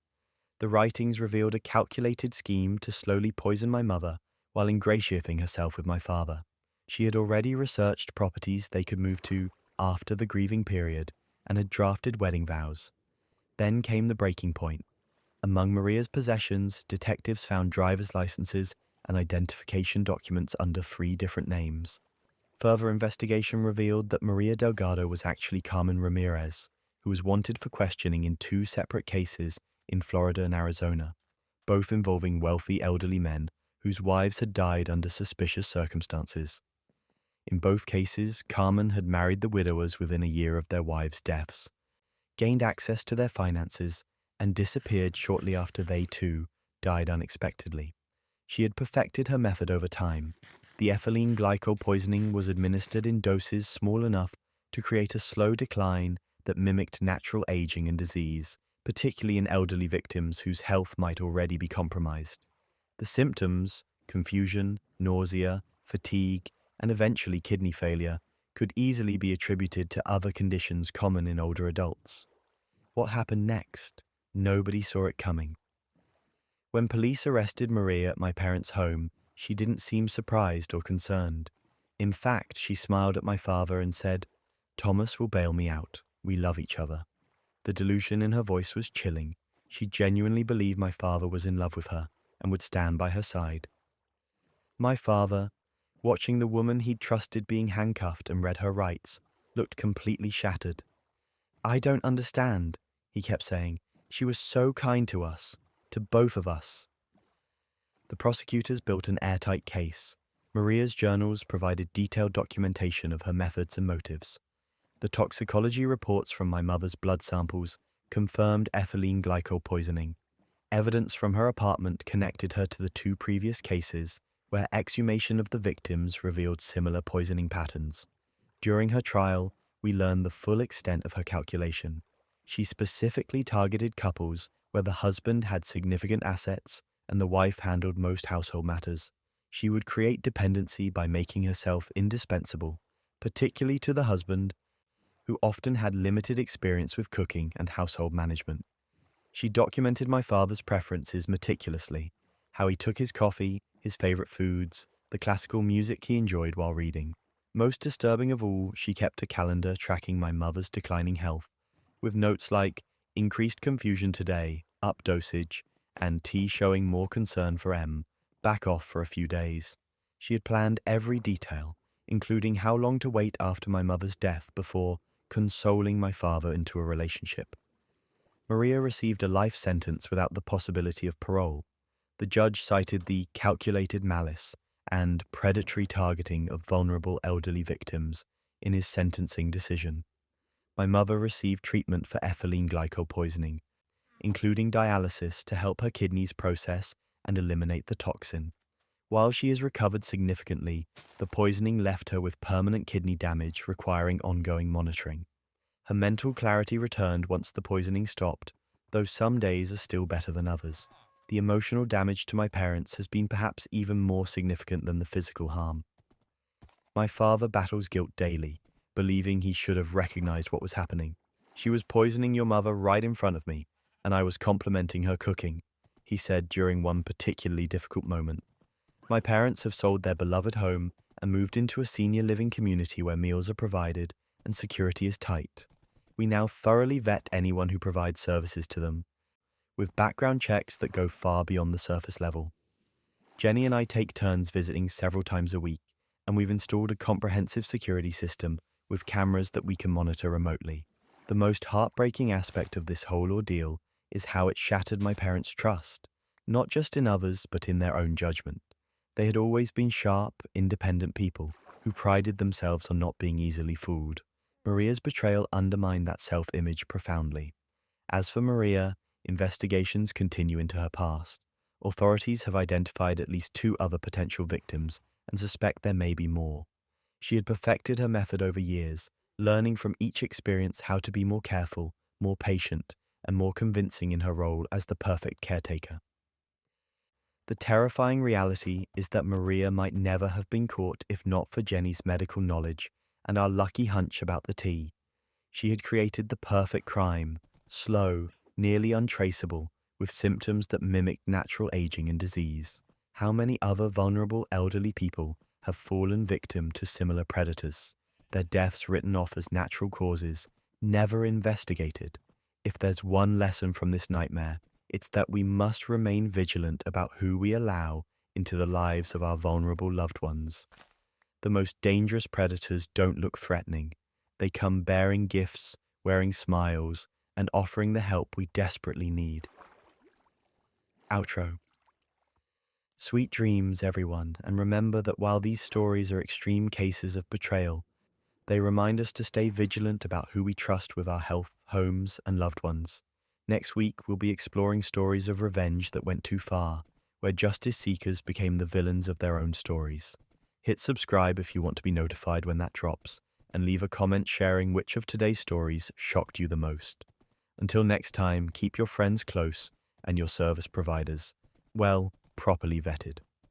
The writings revealed a calculated scheme to slowly poison my mother while ingratiating herself with my father. She had already researched properties they could move to after the grieving period and had drafted wedding vows. Then came the breaking point. Among Maria's possessions, detectives found driver's licenses and identification documents under 3 different names. Further investigation revealed that Maria Delgado was actually Carmen Ramirez, who was wanted for questioning in 2 separate cases in Florida and Arizona, both involving wealthy elderly men whose wives had died under suspicious circumstances. In both cases, Carmen had married the widowers within a year of their wives' deaths, gained access to their finances, and disappeared shortly after they, too, died unexpectedly. She had perfected her method over time. The ethylene glycol poisoning was administered in doses small enough to create a slow decline that mimicked natural aging and disease, particularly in elderly victims whose health might already be compromised. The symptoms, confusion, nausea, fatigue, and eventually kidney failure, could easily be attributed to other conditions common in older adults. What happened next? Nobody saw it coming. When police arrested Maria at my parents' home, she didn't seem surprised or concerned. In fact, she smiled at my father and said, "Thomas will bail me out. We love each other." The delusion in her voice was chilling. She genuinely believed my father was in love with her and would stand by her side. My father, watching the woman he'd trusted being handcuffed and read her rights, looked completely shattered. "I don't understand," he kept saying. "She was so kind to us, to both of us." The prosecutors built an airtight case. Maria's journals provided detailed documentation of her methods and motives. The toxicology reports from my mother's blood samples confirmed ethylene glycol poisoning. Evidence from her apartment connected her to the 2 previous cases where exhumation of the victims revealed similar poisoning patterns. During her trial, we learned the full extent of her calculation. She specifically targeted couples where the husband had significant assets and the wife handled most household matters. She would create dependency by making herself indispensable, particularly to the husband, who often had limited experience with cooking and household management. She documented my father's preferences meticulously, how he took his coffee, his favorite foods, the classical music he enjoyed while reading. Most disturbing of all, she kept a calendar tracking my mother's declining health, with notes like increased confusion today, up dosage, and T showing more concern for M, back off for a few days. She had planned every detail, including how long to wait after my mother's death before consoling my father into a relationship. Maria received a life sentence without the possibility of parole. The judge cited the calculated malice and predatory targeting of vulnerable elderly victims in his sentencing decision. My mother received treatment for ethylene glycol poisoning, including dialysis to help her kidneys process and eliminate the toxin. While she has recovered significantly, the poisoning left her with permanent kidney damage requiring ongoing monitoring. Her mental clarity returned once the poisoning stopped, though some days are still better than others. The emotional damage to my parents has been perhaps even more significant than the physical harm. My father battles guilt daily, believing he should have recognized what was happening. She was poisoning your mother right in front of me, and I was complimenting her cooking, he said during one particularly difficult moment. My parents have sold their beloved home and moved into a senior living community where meals are provided and security is tight. We now thoroughly vet anyone who provides services to them, with background checks that go far beyond the surface level. Jenny and I take turns visiting several times a week, and we've installed a comprehensive security system with cameras that we can monitor remotely. The most heartbreaking aspect of this whole ordeal is how it shattered my parents' trust, not just in others, but in their own judgment. They had always been sharp, independent people who prided themselves on not being easily fooled. Maria's betrayal undermined that self-image profoundly. As for Maria, investigations continue into her past. Authorities have identified at least 2 other potential victims and suspect there may be more. She had perfected her method over years, learning from each experience how to be more careful, more patient, and more convincing in her role as the perfect caretaker. The terrifying reality is that Maria might never have been caught if not for Jenny's medical knowledge and our lucky hunch about the tea. She had created the perfect crime, slow, nearly untraceable, with symptoms that mimicked natural aging and disease. How many other vulnerable elderly people have fallen victim to similar predators, their deaths written off as natural causes, never investigated? If there's one lesson from this nightmare, it's that we must remain vigilant about who we allow into the lives of our vulnerable loved ones. The most dangerous predators don't look threatening. They come bearing gifts, wearing smiles, and offering the help we desperately need. Outro. Sweet dreams, everyone, and remember that while these stories are extreme cases of betrayal, they remind us to stay vigilant about who we trust with our health, homes, and loved ones. Next week, we'll be exploring stories of revenge that went too far, where justice seekers became the villains of their own stories. Hit subscribe if you want to be notified when that drops, and leave a comment sharing which of today's stories shocked you the most. Until next time, keep your friends close and your service providers, well, properly vetted.